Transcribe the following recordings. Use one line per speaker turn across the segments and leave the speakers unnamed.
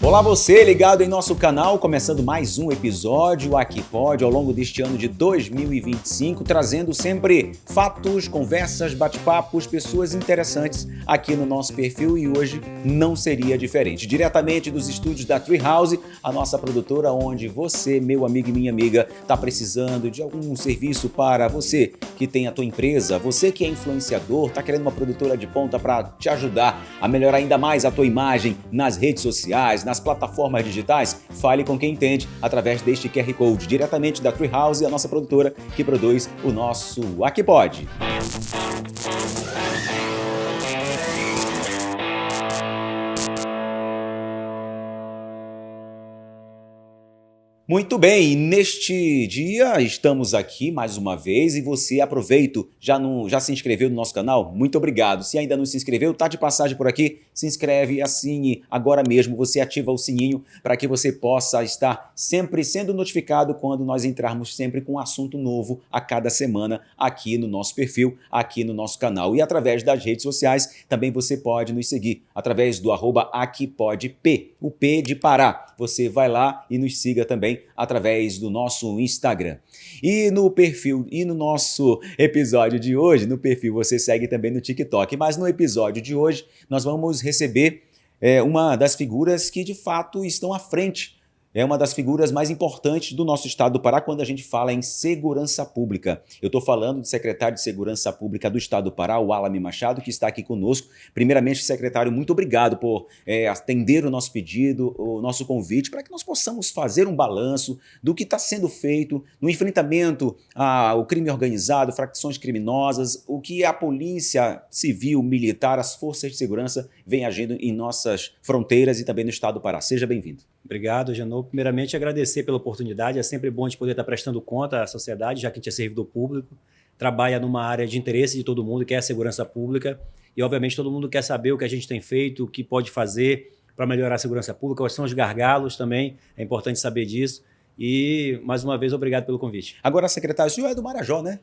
Olá você, ligado em nosso canal, começando mais um episódio Aqui Pode, ao longo deste ano de 2025, trazendo sempre fatos, conversas, bate-papos, pessoas interessantes aqui no nosso perfil e hoje não seria diferente. Diretamente dos estúdios da Treehouse, a nossa produtora, onde você, meu amigo e minha amiga, está precisando de algum serviço para você que tem a tua empresa, você que é influenciador, está querendo uma produtora de ponta para te ajudar a melhorar ainda mais a tua imagem nas redes sociais, nas plataformas digitais, fale com quem entende através deste QR Code, diretamente da Treehouse, a nossa produtora que produz o nosso Aqui Pode. Muito bem, neste dia estamos aqui mais uma vez e você aproveita, já se inscreveu no nosso canal? Muito obrigado. Se ainda não se inscreveu, tá de passagem por aqui, se inscreve, assine agora mesmo, você ativa o sininho para que você possa estar sempre sendo notificado quando nós entrarmos sempre com um assunto novo a cada semana aqui no nosso perfil, aqui no nosso canal. E através das redes sociais também você pode nos seguir através do @aquipodp, o P de Pará. Você vai lá e nos siga também através do nosso Instagram. E no perfil, e no nosso episódio de hoje, no perfil você segue também no TikTok, mas no episódio de hoje nós vamos receber uma das figuras que de fato estão à frente, é uma das figuras mais importantes do nosso estado do Pará quando a gente fala em segurança pública. Eu estou falando do secretário de Segurança Pública do estado do Pará, o Alame Machado, que está aqui conosco. Primeiramente, secretário, muito obrigado por atender o nosso pedido, o nosso convite, para que nós possamos fazer um balanço do que está sendo feito no enfrentamento ao crime organizado, facções criminosas, o que a polícia civil, militar, as forças de segurança vêm agindo em nossas fronteiras e também no estado do Pará. Seja bem-vindo.
Obrigado, Janô. Primeiramente, agradecer pela oportunidade. É sempre bom de poder estar prestando conta à sociedade, já que a gente é servidor público, trabalha numa área de interesse de todo mundo, que é a segurança pública, e obviamente todo mundo quer saber o que a gente tem feito, o que pode fazer para melhorar a segurança pública, quais são os gargalos também, é importante saber disso. E, mais uma vez, obrigado pelo convite.
Agora, secretário, o senhor é do Marajó, né?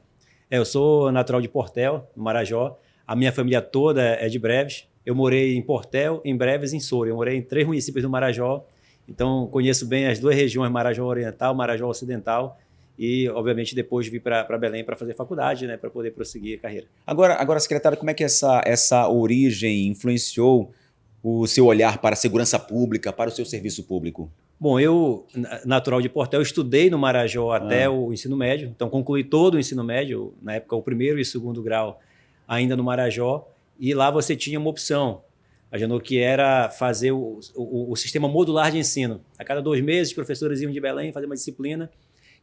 Eu sou natural de Portel, no Marajó. A minha família toda é de Breves. Eu morei em Portel, em Breves e em Soura. Eu morei em 3 municípios do Marajó. Então, conheço bem as 2 regiões, Marajó Oriental, Marajó Ocidental, e, obviamente, depois vim para Belém para fazer faculdade, né, para poder prosseguir a carreira.
Agora, secretário, como é que essa origem influenciou o seu olhar para a segurança pública, para o seu serviço público?
Bom, eu, natural de Portel, estudei no Marajó até o ensino médio, então concluí todo o ensino médio, na época o 1º e 2º grau, ainda no Marajó, e lá você tinha uma opção, Janô, que era fazer o sistema modular de ensino. A cada 2 meses, os professores iam de Belém fazer uma disciplina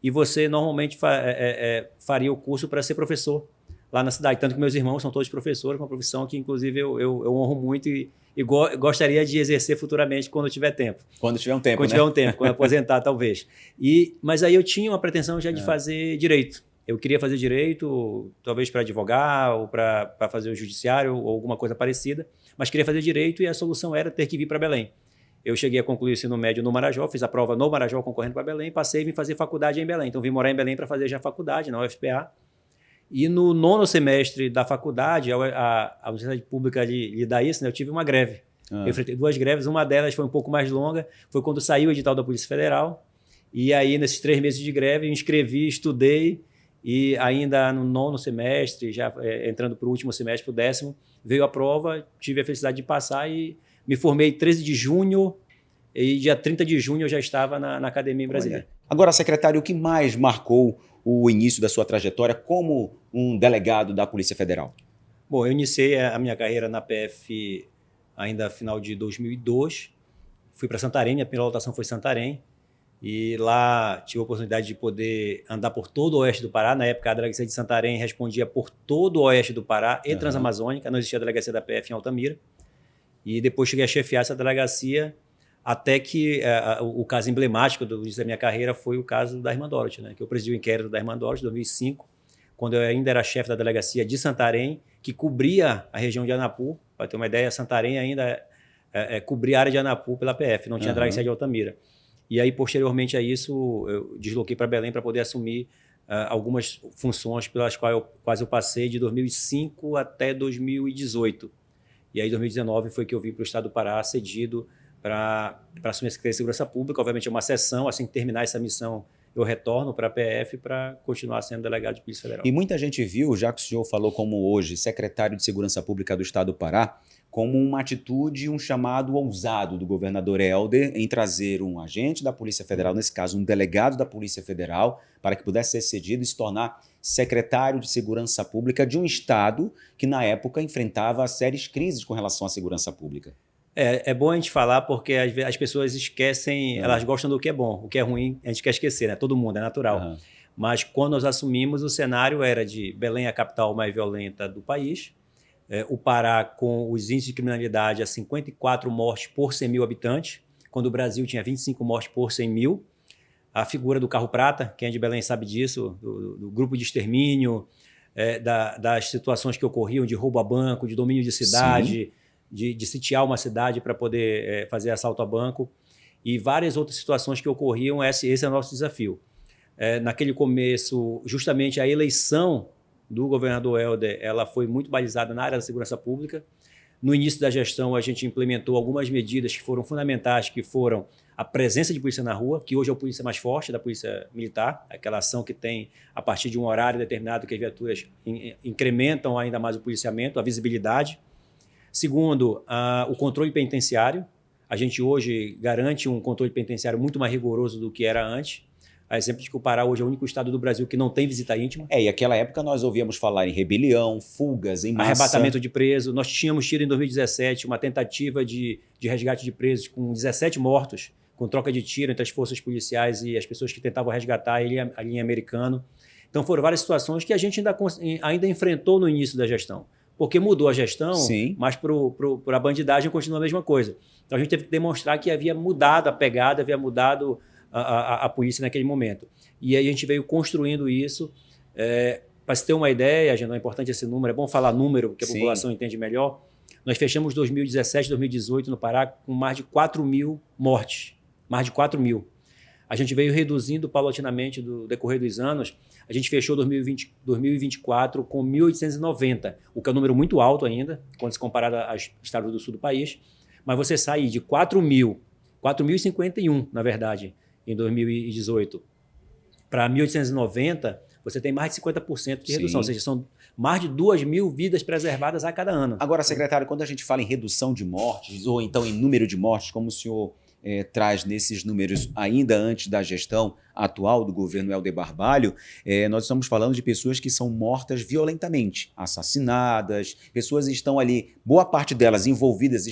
e você normalmente faria o curso para ser professor lá na cidade. Tanto que meus irmãos são todos professores, uma profissão que, inclusive, eu honro muito e gostaria de exercer futuramente quando tiver tempo.
Quando tiver um tempo,
quando tiver um tempo, quando aposentar, talvez. Mas aí eu tinha uma pretensão já de fazer direito. Eu queria fazer direito, talvez para advogar ou para fazer o judiciário ou alguma coisa parecida, mas queria fazer direito e a solução era ter que vir para Belém. Eu cheguei a concluir o ensino médio no Marajó, fiz a prova no Marajó concorrendo para Belém, passei e vim fazer faculdade em Belém. Então vim morar em Belém para fazer já faculdade na UFPA. E no 9º semestre da faculdade, a Universidade Pública lhe dá isso, né? Eu tive uma greve. Eu enfrentei 2 greves, uma delas foi um pouco mais longa, foi quando saiu o edital da Polícia Federal. E aí, nesses 3 meses de greve, eu inscrevi, estudei, e ainda no 9º semestre, já entrando para o último semestre, para o 10º, veio a prova, tive a felicidade de passar e me formei 13 de junho e dia 30 de junho eu já estava na Academia em Brasília.
Agora, secretário, o que mais marcou o início da sua trajetória como um delegado da Polícia Federal?
Bom, eu iniciei a minha carreira na PF ainda final de 2002, fui para Santarém, minha primeira lotação foi Santarém, e lá tive a oportunidade de poder andar por todo o oeste do Pará. Na época, a delegacia de Santarém respondia por todo o oeste do Pará e Transamazônica, não existia a delegacia da PF em Altamira. E depois cheguei a chefiar essa delegacia até que o caso emblemático da minha carreira foi o caso da Irmã Dorothy, né? Que eu presidi o inquérito da Irmã Dorothy em 2005, quando eu ainda era chefe da delegacia de Santarém, que cobria a região de Anapu. Para ter uma ideia, Santarém ainda cobria a área de Anapu pela PF, não tinha delegacia de Altamira. E aí, posteriormente a isso, eu desloquei para Belém para poder assumir algumas funções pelas quais eu passei de 2005 até 2018. E aí, em 2019, foi que eu vim para o estado do Pará, cedido para assumir a Secretaria de Segurança Pública. Obviamente é uma sessão, assim que terminar essa missão eu retorno para a PF para continuar sendo delegado de Polícia Federal.
E muita gente viu, já que o senhor falou como hoje secretário de Segurança Pública do Estado do Pará, como uma atitude, um chamado ousado do governador Helder em trazer um agente da Polícia Federal, nesse caso um delegado da Polícia Federal, para que pudesse ser cedido e se tornar secretário de Segurança Pública de um estado que na época enfrentava sérias crises com relação à segurança pública.
É bom a gente falar porque as pessoas esquecem, elas gostam do que é bom, o que é ruim a gente quer esquecer, né? Todo mundo, é natural. Mas quando nós assumimos, o cenário era de Belém, a capital mais violenta do país, o Pará com os índices de criminalidade a 54 mortes por 100 mil habitantes, quando o Brasil tinha 25 mortes por 100 mil. A figura do carro prata, quem é de Belém sabe disso, do grupo de extermínio, das situações que ocorriam de roubo a banco, de domínio de cidade, de sitiar uma cidade para poder fazer assalto a banco e várias outras situações que ocorriam. Esse é o nosso desafio. Naquele começo, justamente a eleição do governador Helder, ela foi muito balizada na área da segurança pública. No início da gestão, a gente implementou algumas medidas que foram fundamentais, que foram a presença de polícia na rua, que hoje é a polícia mais forte da polícia militar, aquela ação que tem, a partir de um horário determinado, que as viaturas incrementam ainda mais o policiamento, a visibilidade. Segundo, o controle penitenciário. A gente hoje garante um controle penitenciário muito mais rigoroso do que era antes. A exemplo de que o Pará hoje é o único estado do Brasil que não tem visita íntima.
E naquela época nós ouvíamos falar em rebelião, fugas em massa.
Arrebatamento de preso. Nós tínhamos tido em 2017 uma tentativa de resgate de presos com 17 mortos, com troca de tiro entre as forças policiais e as pessoas que tentavam resgatar a linha americana. Então foram várias situações que a gente ainda enfrentou no início da gestão. Porque mudou a gestão, mas para a bandidagem continua a mesma coisa. Então a gente teve que demonstrar que havia mudado a pegada, havia mudado a polícia naquele momento. E aí a gente veio construindo isso. Para se ter uma ideia, não é importante esse número, é bom falar número, porque a população entende melhor. Nós fechamos 2017, 2018 no Pará com mais de 4 mil mortes. Mais de 4 mil. A gente veio reduzindo paulatinamente do decorrer dos anos. A gente fechou 2024 com 1.890, o que é um número muito alto ainda, quando se compara aos estados do sul do país. Mas você sai de 4.051, na verdade, em 2018, para 1.890, você tem mais de 50% de redução. Ou seja, são mais de 2.000 vidas preservadas a cada ano.
Agora, secretário, quando a gente fala em redução de mortes, ou então em número de mortes, como o senhor traz nesses números ainda antes da gestão atual do governo Helder Barbalho, nós estamos falando de pessoas que são mortas violentamente, assassinadas, pessoas estão ali, boa parte delas envolvidas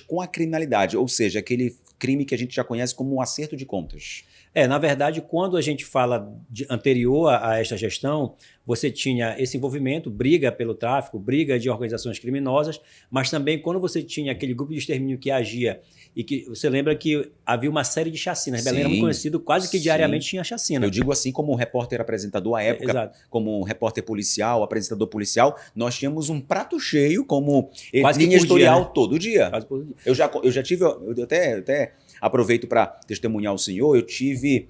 com a criminalidade, ou seja, aquele crime que a gente já conhece como um acerto de contas.
Na verdade, quando a gente fala anterior a esta gestão, você tinha esse envolvimento, briga pelo tráfico, briga de organizações criminosas, mas também quando você tinha aquele grupo de extermínio que agia e que você lembra que havia uma série de chacinas. Belém era muito conhecido, quase que diariamente tinha chacina.
Eu digo assim, como um repórter apresentador à época, como um repórter policial, apresentador policial, nós tínhamos um prato cheio como linha editorial todo dia. Quase por dia. Eu já tive, eu até aproveito para testemunhar o senhor, eu tive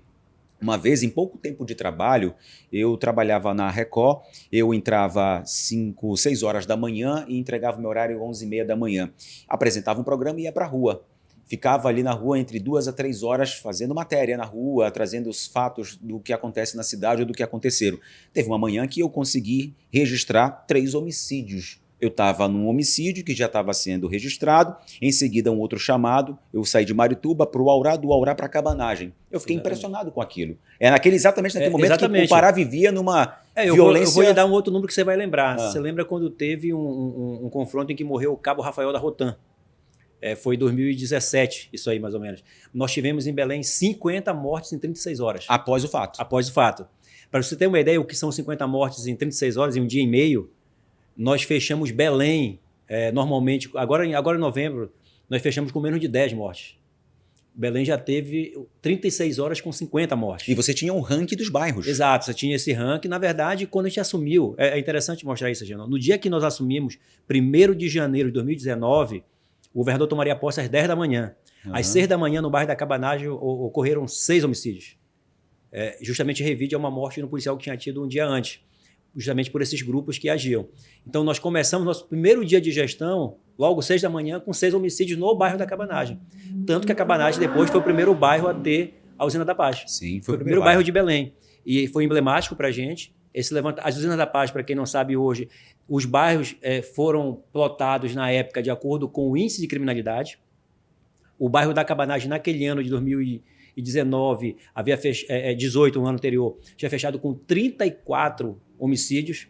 uma vez, em pouco tempo de trabalho, eu trabalhava na Record, eu entrava 5, 6 horas da manhã e entregava meu horário 11h30 da manhã. Apresentava um programa e ia para a rua. Ficava ali na rua entre 2 a 3 horas fazendo matéria na rua, trazendo os fatos do que acontece na cidade ou do que aconteceram. Teve uma manhã que eu consegui registrar 3 homicídios. Eu estava num homicídio que já estava sendo registrado, em seguida um outro chamado, eu saí de Marituba para o Aurá, do Aurá para a Cabanagem. Eu fiquei impressionado com aquilo. Exatamente naquele momento que o Pará vivia numa violência...
Eu vou lhe dar um outro número que você vai lembrar. Você lembra quando teve um confronto em que morreu o cabo Rafael da Rotan? Foi em 2017, isso aí mais ou menos. Nós tivemos em Belém 50 mortes em 36 horas.
Após o fato.
Após o fato. Para você ter uma ideia, o que são 50 mortes em 36 horas, em um dia e meio, nós fechamos Belém, normalmente, agora em novembro, nós fechamos com menos de 10 mortes. Belém já teve 36 horas com 50 mortes.
E você tinha um ranking dos bairros.
Exato, você tinha esse ranking. Na verdade, quando a gente assumiu, é interessante mostrar isso, Genão. No dia que nós assumimos, 1º de janeiro de 2019, o governador tomaria posse às 10 da manhã. Às 6 da manhã, no bairro da Cabanagem, ocorreram 6 homicídios. Justamente revide a uma morte no policial que tinha tido um dia antes. justamente por esses grupos que agiam. Então, nós começamos nosso primeiro dia de gestão, logo 6 da manhã, com 6 homicídios no bairro da Cabanagem. Tanto que a Cabanagem depois foi o primeiro bairro a ter a Usina da Paz.
Sim,
foi o primeiro bairro de Belém. E foi emblemático para a gente. As Usinas da Paz, para quem não sabe hoje, os bairros foram plotados na época de acordo com o índice de criminalidade. O bairro da Cabanagem, naquele ano de 2019, havia 18, no ano anterior, tinha fechado com 34 homicídios.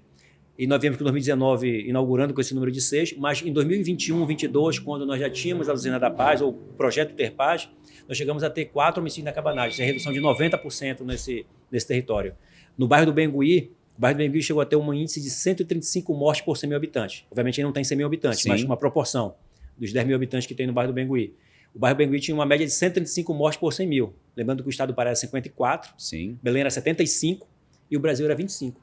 E nós viemos com 2019 inaugurando com esse número de 6, mas em 2021, 2022, quando nós já tínhamos a Usina da Paz, ou o projeto Ter Paz, nós chegamos a ter 4 homicídios na Cabanagem, sem redução de 90% nesse território. No bairro do Bengui, o bairro do Bengui chegou a ter um índice de 135 mortes por 100 mil habitantes. Obviamente, ele não tem 100 mil habitantes,
Sim.
mas uma proporção dos 10 mil habitantes que tem no bairro do Bengui. O bairro do Bengui tinha uma média de 135 mortes por 100 mil. Lembrando que o estado do Pará era 54,
Sim.
Belém era 75 e o Brasil era 25.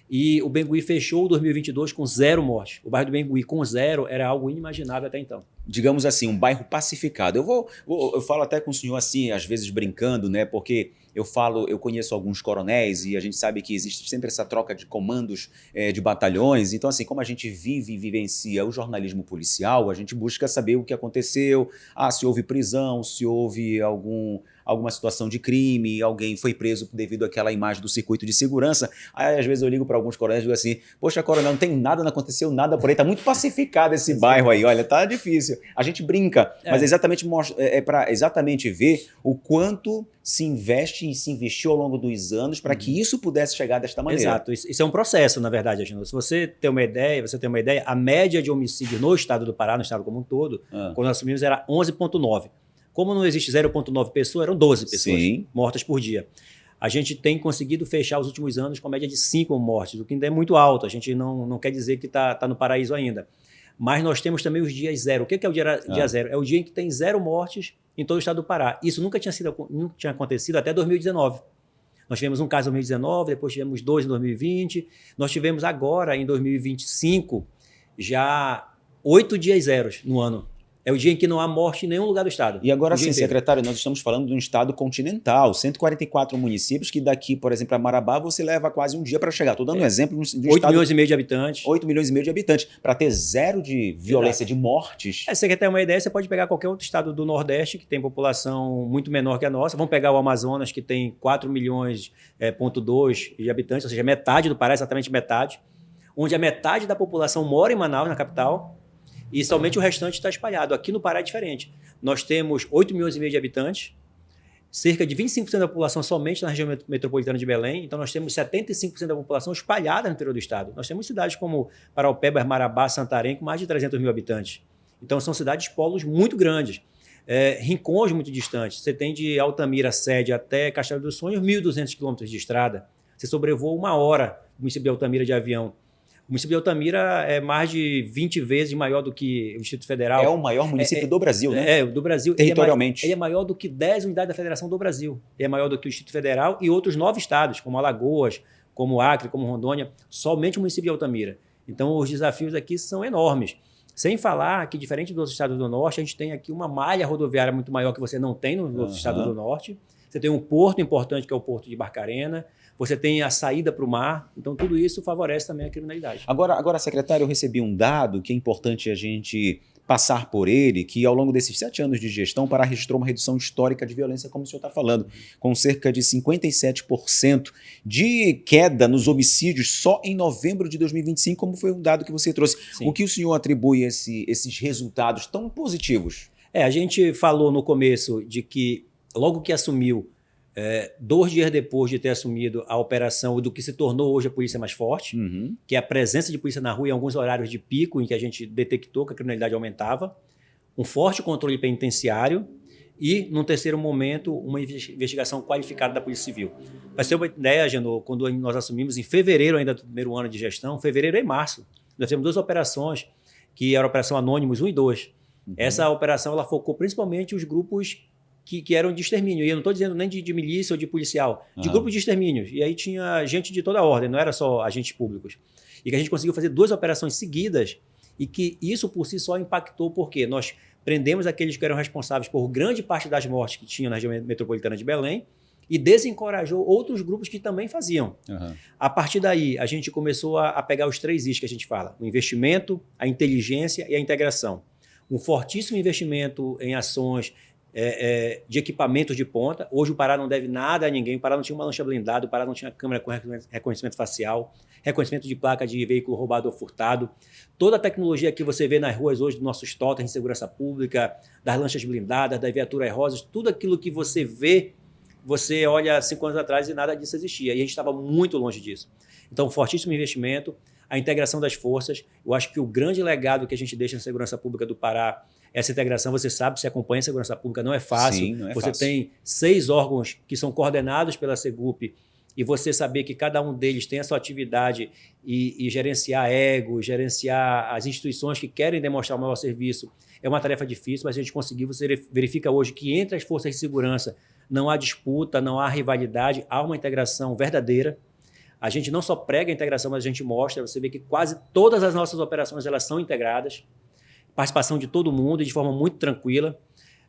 E o Bengui fechou 2022 com 0 mortes. O bairro do Bengui com 0 era algo inimaginável até então.
Digamos assim, um bairro pacificado. Eu falo até com o senhor assim, às vezes brincando, né? Porque eu conheço alguns coronéis e a gente sabe que existe sempre essa troca de comandos de batalhões. Então, assim, como a gente vive e vivencia o jornalismo policial, a gente busca saber o que aconteceu, se houve prisão, se houve alguma situação de crime, alguém foi preso devido àquela imagem do circuito de segurança. Aí, às vezes, eu ligo para alguns coronéis e digo assim, poxa, coronel, não tem nada, não aconteceu nada por aí, tá muito pacificado esse bairro aí, olha, tá difícil. A gente brinca, mas é para exatamente ver o quanto se investe e se investiu ao longo dos anos para que isso pudesse chegar desta maneira.
Exato, isso é um processo, na verdade, Agenor. Se você tem uma ideia, a média de homicídio no estado do Pará, no estado como um todo, quando nós assumimos era 11,9. Como não existe 0,9 pessoas, eram 12 pessoas mortas por dia. A gente tem conseguido fechar os últimos anos com a média de 5 mortes, o que ainda é muito alto. A gente não quer dizer que está no paraíso ainda. Mas nós temos também os dias zero. O que é o dia zero? É o dia em que tem 0 mortes em todo o estado do Pará. Isso nunca tinha acontecido até 2019. Nós tivemos um caso em 2019, depois tivemos 2 em 2020. Nós tivemos agora, em 2025, já 8 dias zeros no ano. É o dia em que não há morte em nenhum lugar do estado.
E agora sim, secretário, nós estamos falando de um estado continental, 144 municípios, que daqui, por exemplo, a Marabá, você leva quase um dia para chegar. Estou dando um exemplo de um
8
estado...
milhões e meio de habitantes.
8 milhões e meio de habitantes. Para ter 0 de violência, de mortes...
Você quer ter uma ideia, você pode pegar qualquer outro estado do Nordeste, que tem população muito menor que a nossa. Vamos pegar o Amazonas, que tem 4 milhões, 2 de habitantes, ou seja, metade do Pará, exatamente metade, onde a metade da população mora em Manaus, na capital, e somente o restante está espalhado. Aqui no Pará é diferente. Nós temos 8 milhões e meio de habitantes, cerca de 25% da população somente na região metropolitana de Belém. Então, nós temos 75% da população espalhada no interior do estado. Nós temos cidades como Paraupeba, Marabá, Santarém, com mais de 300 mil habitantes. Então, são cidades polos muito grandes. Rincões muito distantes. Você tem de Altamira, sede, até Castelo dos Sonhos, 1.200 quilômetros de estrada. Você sobrevoa 1 hora o município de Altamira de avião. O município de Altamira é mais de 20 vezes maior do que o Distrito Federal.
É o maior município do Brasil, né?
Do Brasil.
Territorialmente.
Ele é maior do que 10 unidades da Federação do Brasil. Ele é maior do que o Distrito Federal e outros 9 estados, como Alagoas, como Acre, como Rondônia. Somente o município de Altamira. Então, os desafios aqui são enormes. Sem falar que, diferente dos estados do Norte, a gente tem aqui uma malha rodoviária muito maior que você não tem nos outros estados do Norte. Você tem um porto importante, que é o Porto de Barcarena. Você tem a saída para o mar. Então, tudo isso favorece também a criminalidade.
Agora, secretário, eu recebi um dado que é importante a gente passar por ele, que ao longo desses 7 anos de gestão, o Pará registrou uma redução histórica de violência, como o senhor está falando, com cerca de 57% de queda nos homicídios só em novembro de 2025, como foi um dado que você trouxe. Sim. O que o senhor atribui a esses resultados tão positivos?
A gente falou no começo de que, logo que assumiu, 2 dias depois de ter assumido a operação do que se tornou hoje a polícia mais forte, que é a presença de polícia na rua em alguns horários de pico em que a gente detectou que a criminalidade aumentava, um forte controle penitenciário e, num terceiro momento, uma investigação qualificada da Polícia Civil. Para ser uma ideia, Agenor, quando nós assumimos em fevereiro ainda do primeiro ano de gestão, fevereiro e março, nós temos 2 operações, que era a Operação Anônimos 1 e 2. Essa operação ela focou principalmente os grupos que eram de extermínio. E eu não estou dizendo nem de milícia ou de policial, de grupos de extermínios. E aí tinha gente de toda a ordem, não era só agentes públicos. E que a gente conseguiu fazer 2 operações seguidas e que isso por si só impactou porque nós prendemos aqueles que eram responsáveis por grande parte das mortes que tinham na região metropolitana de Belém e desencorajou outros grupos que também faziam.
Uhum.
A partir daí, a gente começou a pegar os 3 Is que a gente fala: o investimento, a inteligência e a integração. Um fortíssimo investimento em ações de equipamentos de ponta. Hoje o Pará não deve nada a ninguém. O Pará não tinha uma lancha blindada, o Pará não tinha câmera com reconhecimento facial, reconhecimento de placa de veículo roubado ou furtado. Toda a tecnologia que você vê nas ruas hoje, dos nossos totens de segurança pública, das lanchas blindadas, das viaturas rosas, tudo aquilo que você vê, você olha 5 anos atrás e nada disso existia. E a gente estava muito longe disso. Então, fortíssimo investimento, a integração das forças. Eu acho que o grande legado que a gente deixa na segurança pública do Pará, essa integração, você sabe, se acompanha a segurança pública, não é fácil.
Sim, não é
você
fácil.
tem 6 órgãos que são coordenados pela Segup, e você saber que cada um deles tem a sua atividade e gerenciar ego, gerenciar as instituições que querem demonstrar o maior serviço, é uma tarefa difícil, mas a gente conseguiu. Você verifica hoje que entre as forças de segurança não há disputa, não há rivalidade, há uma integração verdadeira. A gente não só prega a integração, mas a gente mostra. Você vê que quase todas as nossas operações elas são integradas, participação de todo mundo e de forma muito tranquila.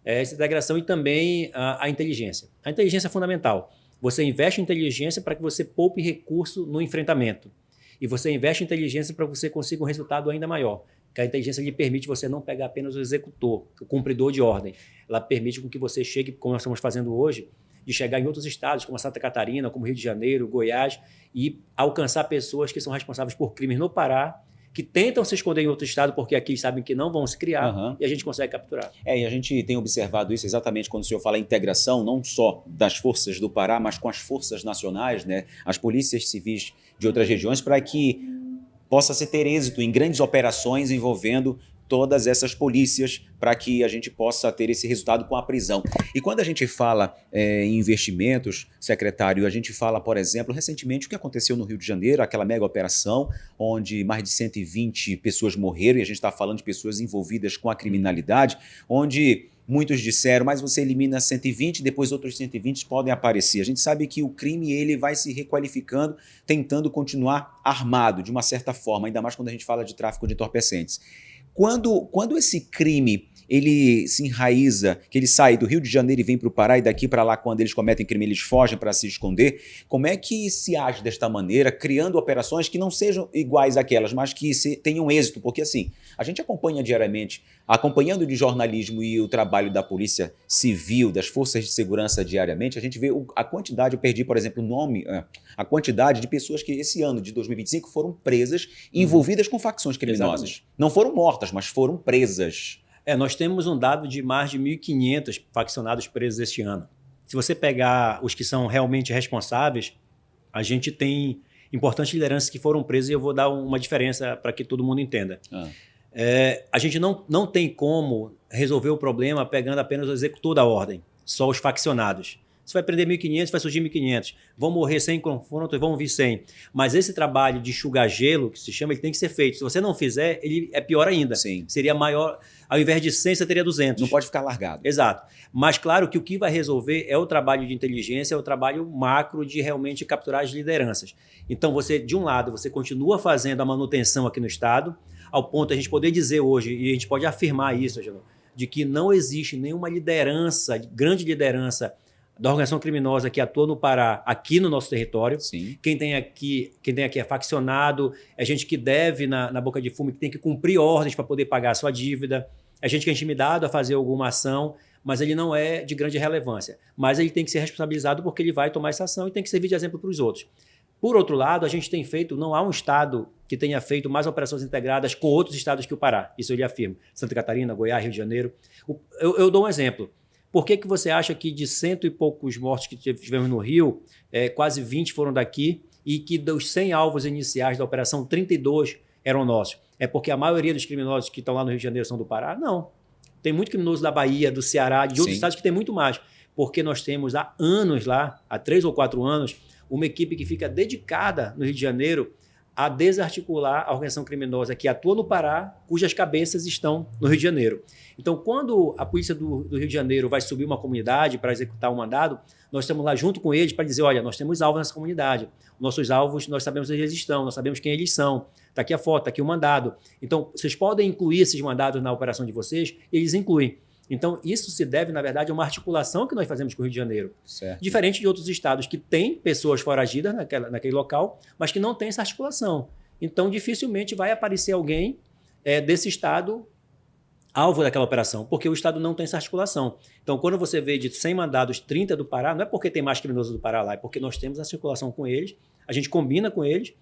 Essa integração e também a inteligência. A inteligência é fundamental. Você investe em inteligência para que você poupe recurso no enfrentamento. E você investe em inteligência para que você consiga um resultado ainda maior. Que a inteligência lhe permite você não pegar apenas o executor, o cumpridor de ordem. Ela permite com que você chegue, como nós estamos fazendo hoje, de chegar em outros estados, como Santa Catarina, como Rio de Janeiro, Goiás, e alcançar pessoas que são responsáveis por crimes no Pará, que tentam se esconder em outro estado porque aqui sabem que não vão se criar, e a gente consegue capturar.
E a gente tem observado isso exatamente quando o senhor fala em integração, não só das forças do Pará, mas com as forças nacionais, né? As polícias civis de outras regiões, para que possa se ter êxito em grandes operações envolvendo todas essas polícias, para que a gente possa ter esse resultado com a prisão. E quando a gente fala em investimentos, secretário, a gente fala, por exemplo, recentemente o que aconteceu no Rio de Janeiro, aquela mega operação, onde mais de 120 pessoas morreram, e a gente está falando de pessoas envolvidas com a criminalidade, onde muitos disseram, mas você elimina 120, depois outros 120 podem aparecer. A gente sabe que o crime ele vai se requalificando, tentando continuar armado, de uma certa forma, ainda mais quando a gente fala de tráfico de entorpecentes. Quando esse crime ele se enraiza, que ele sai do Rio de Janeiro e vem para o Pará, e daqui para lá, quando eles cometem crime, eles fogem para se esconder, como é que se age desta maneira, criando operações que não sejam iguais àquelas, mas que tenham êxito? Porque assim, a gente acompanha diariamente, acompanhando de jornalismo e o trabalho da Polícia Civil, das Forças de Segurança diariamente, a gente vê a quantidade, eu perdi, por exemplo, a quantidade de pessoas que esse ano de 2025 foram presas, envolvidas com facções criminosas. Exatamente. Não foram mortas, mas foram presas.
Nós temos um dado de mais de 1.500 faccionados presos este ano. Se você pegar os que são realmente responsáveis, a gente tem importantes lideranças que foram presas, e eu vou dar uma diferença para que todo mundo entenda. A gente não tem como resolver o problema pegando apenas o executor da ordem, só os faccionados. Você vai prender 1.500, vai surgir 1.500. Vão morrer 100 confrontos, vão vir 100. Mas esse trabalho de enxugar gelo, que se chama, ele tem que ser feito. Se você não fizer, ele é pior ainda.
Sim.
Seria maior. Ao invés de 100, você teria 200.
Não pode ficar largado.
Exato. Mas claro que o que vai resolver é o trabalho de inteligência, é o trabalho macro de realmente capturar as lideranças. Então, você, de um lado, você continua fazendo a manutenção aqui no Estado, ao ponto de a gente poder dizer hoje, e a gente pode afirmar isso, de que não existe nenhuma liderança, grande liderança, da organização criminosa que atua no Pará, aqui no nosso território.
Sim.
Quem tem aqui é faccionado, é gente que deve na boca de fumo, que tem que cumprir ordens para poder pagar a sua dívida, é gente que é intimidado a fazer alguma ação, mas ele não é de grande relevância. Mas ele tem que ser responsabilizado porque ele vai tomar essa ação e tem que servir de exemplo para os outros. Por outro lado, a gente tem feito, não há um estado que tenha feito mais operações integradas com outros estados que o Pará. Isso eu lhe afirmo. Santa Catarina, Goiás, Rio de Janeiro. Eu dou um exemplo. Por que você acha que de 100 e poucos mortos que tivemos no Rio, quase 20 foram daqui, e que dos 100 alvos iniciais da operação, 32 eram nossos? É porque a maioria dos criminosos que estão lá no Rio de Janeiro são do Pará? Não. Tem muito criminoso da Bahia, do Ceará, de outros estados que tem muito mais. Porque nós temos há anos lá, há 3 ou 4 anos, uma equipe que fica dedicada no Rio de Janeiro a desarticular a organização criminosa que atua no Pará, cujas cabeças estão no Rio de Janeiro. Então, quando a polícia do Rio de Janeiro vai subir uma comunidade para executar um mandado, nós estamos lá junto com eles para dizer, olha, nós temos alvos nessa comunidade. Nossos alvos, nós sabemos onde eles estão, nós sabemos quem eles são. Está aqui a foto, está aqui o mandado. Então, vocês podem incluir esses mandados na operação de vocês? Eles incluem. Então, isso se deve, na verdade, a uma articulação que nós fazemos com o Rio de Janeiro.
Certo.
Diferente de outros estados que têm pessoas foragidas naquele local, mas que não tem essa articulação. Então, dificilmente vai aparecer alguém desse estado alvo daquela operação, porque o estado não tem essa articulação. Então, quando você vê de 100 mandados, 30 do Pará, não é porque tem mais criminoso do Pará lá, é porque nós temos a circulação com eles, a gente combina com eles,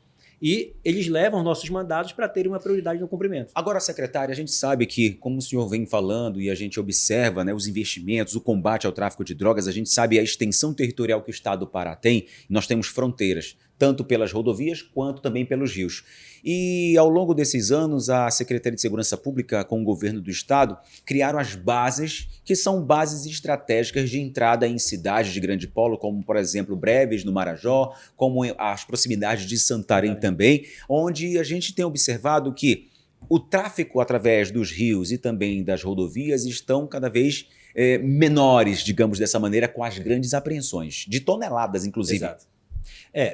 e eles levam nossos mandados para terem uma prioridade no cumprimento.
Agora, secretário, a gente sabe que, como o senhor vem falando e a gente observa, né, os investimentos, o combate ao tráfico de drogas, a gente sabe a extensão territorial que o estado do Pará tem, e nós temos fronteiras, tanto pelas rodovias quanto também pelos rios. E ao longo desses anos, a Secretaria de Segurança Pública, com o governo do estado, criaram as bases, que são bases estratégicas de entrada em cidades de grande polo, como, por exemplo, Breves, no Marajó, como as proximidades de Santarém também, onde a gente tem observado que o tráfico através dos rios e também das rodovias estão cada vez menores, digamos dessa maneira, com as grandes apreensões, de toneladas, inclusive.
Exato.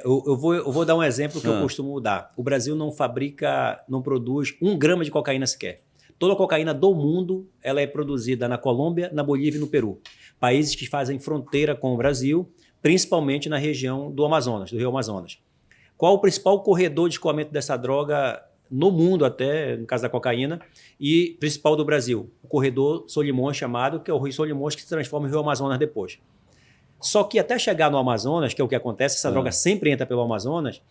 Eu vou dar um exemplo que eu costumo dar. O Brasil não fabrica, não produz 1 grama de cocaína sequer. Toda a cocaína do mundo ela é produzida na Colômbia, na Bolívia e no Peru. Países que fazem fronteira com o Brasil, principalmente na região do Amazonas, do Rio Amazonas. Qual o principal corredor de escoamento dessa droga no mundo até, no caso da cocaína, e principal do Brasil? O corredor Solimões chamado, que é o Rio Solimões que se transforma em Rio Amazonas depois. Só que até chegar no Amazonas, que é o que acontece, essa droga sempre entra pelo Amazonas,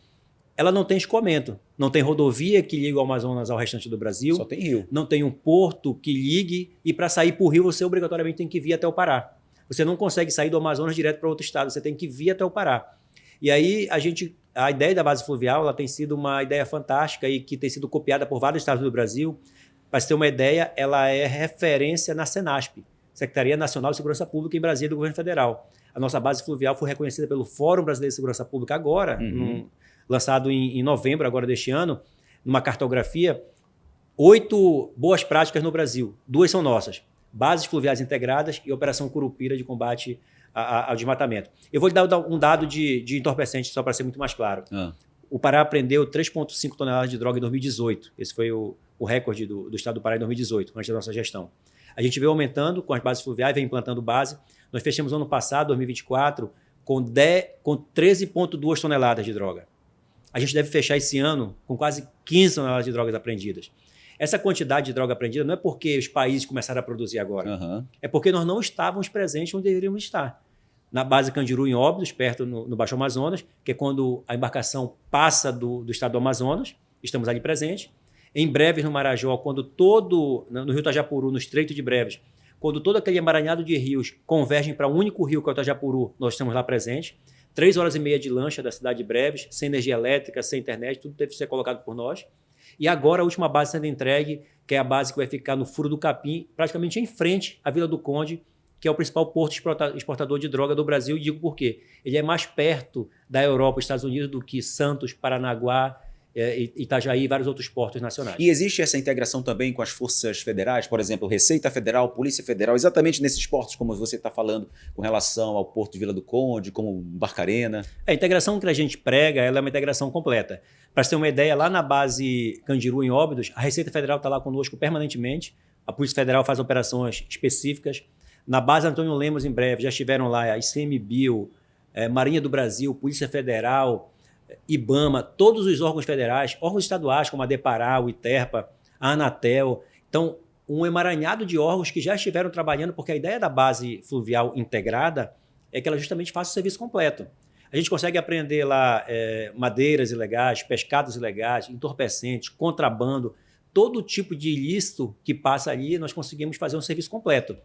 ela não tem escoamento. Não tem rodovia que liga o Amazonas ao restante do Brasil.
Só tem rio.
Não tem um porto que ligue. E para sair para o rio, você obrigatoriamente tem que vir até o Pará. Você não consegue sair do Amazonas direto para outro estado. Você tem que vir até o Pará. E aí, a ideia da base fluvial ela tem sido uma ideia fantástica e que tem sido copiada por vários estados do Brasil. Para você ter uma ideia, ela é referência na Senasp, Secretaria Nacional de Segurança Pública em Brasília do Governo Federal. A nossa base fluvial foi reconhecida pelo Fórum Brasileiro de Segurança Pública agora, lançado em novembro agora deste ano, numa cartografia, 8 boas práticas no Brasil. 2 são nossas. Bases fluviais integradas e Operação Curupira de combate ao desmatamento. Eu vou lhe dar um dado de entorpecente, só para ser muito mais claro. O Pará apreendeu 3,5 toneladas de droga em 2018. Esse foi o recorde do estado do Pará em 2018, antes da nossa gestão. A gente veio aumentando com as bases fluviais, vem implantando base. Nós fechamos ano passado, 2024, com 13,2 toneladas de droga. A gente deve fechar esse ano com quase 15 toneladas de drogas apreendidas. Essa quantidade de droga apreendida não é porque os países começaram a produzir agora. É porque nós não estávamos presentes onde deveríamos estar. Na base Candiru, em Óbidos, perto no Baixo Amazonas, que é quando a embarcação passa do estado do Amazonas, estamos ali presentes. Em Breves, no Marajó, no Rio Tajapuru, no Estreito de Breves, quando todo aquele emaranhado de rios convergem para um único rio, que é o Tajapuru, nós estamos lá presentes. 3 horas e meia de lancha da cidade de Breves, sem energia elétrica, sem internet, tudo teve que ser colocado por nós. E agora a última base sendo entregue, que é a base que vai ficar no Furo do Capim, praticamente em frente à Vila do Conde, que é o principal porto exportador de droga do Brasil. E digo por quê? Ele é mais perto da Europa e Estados Unidos do que Santos, Paranaguá, Itajaí e vários outros portos nacionais.
E existe essa integração também com as forças federais, por exemplo, Receita Federal, Polícia Federal, exatamente nesses portos, como você está falando, com relação ao Porto de Vila do Conde, como Barcarena?
A integração que a gente prega ela é uma integração completa. Para você ter uma ideia, lá na base Candiru, em Óbidos, a Receita Federal está lá conosco permanentemente, a Polícia Federal faz operações específicas. Na base Antônio Lemos, em breve, já estiveram lá a ICMBio, Marinha do Brasil, Polícia Federal, IBAMA, todos os órgãos federais, órgãos estaduais como a Depará, o ITERPA, a Anatel. Então, um emaranhado de órgãos que já estiveram trabalhando, porque a ideia da base fluvial integrada é que ela justamente faça o serviço completo. A gente consegue apreender lá madeiras ilegais, pescados ilegais, entorpecentes, contrabando, todo tipo de ilícito que passa ali, nós conseguimos fazer um serviço completo.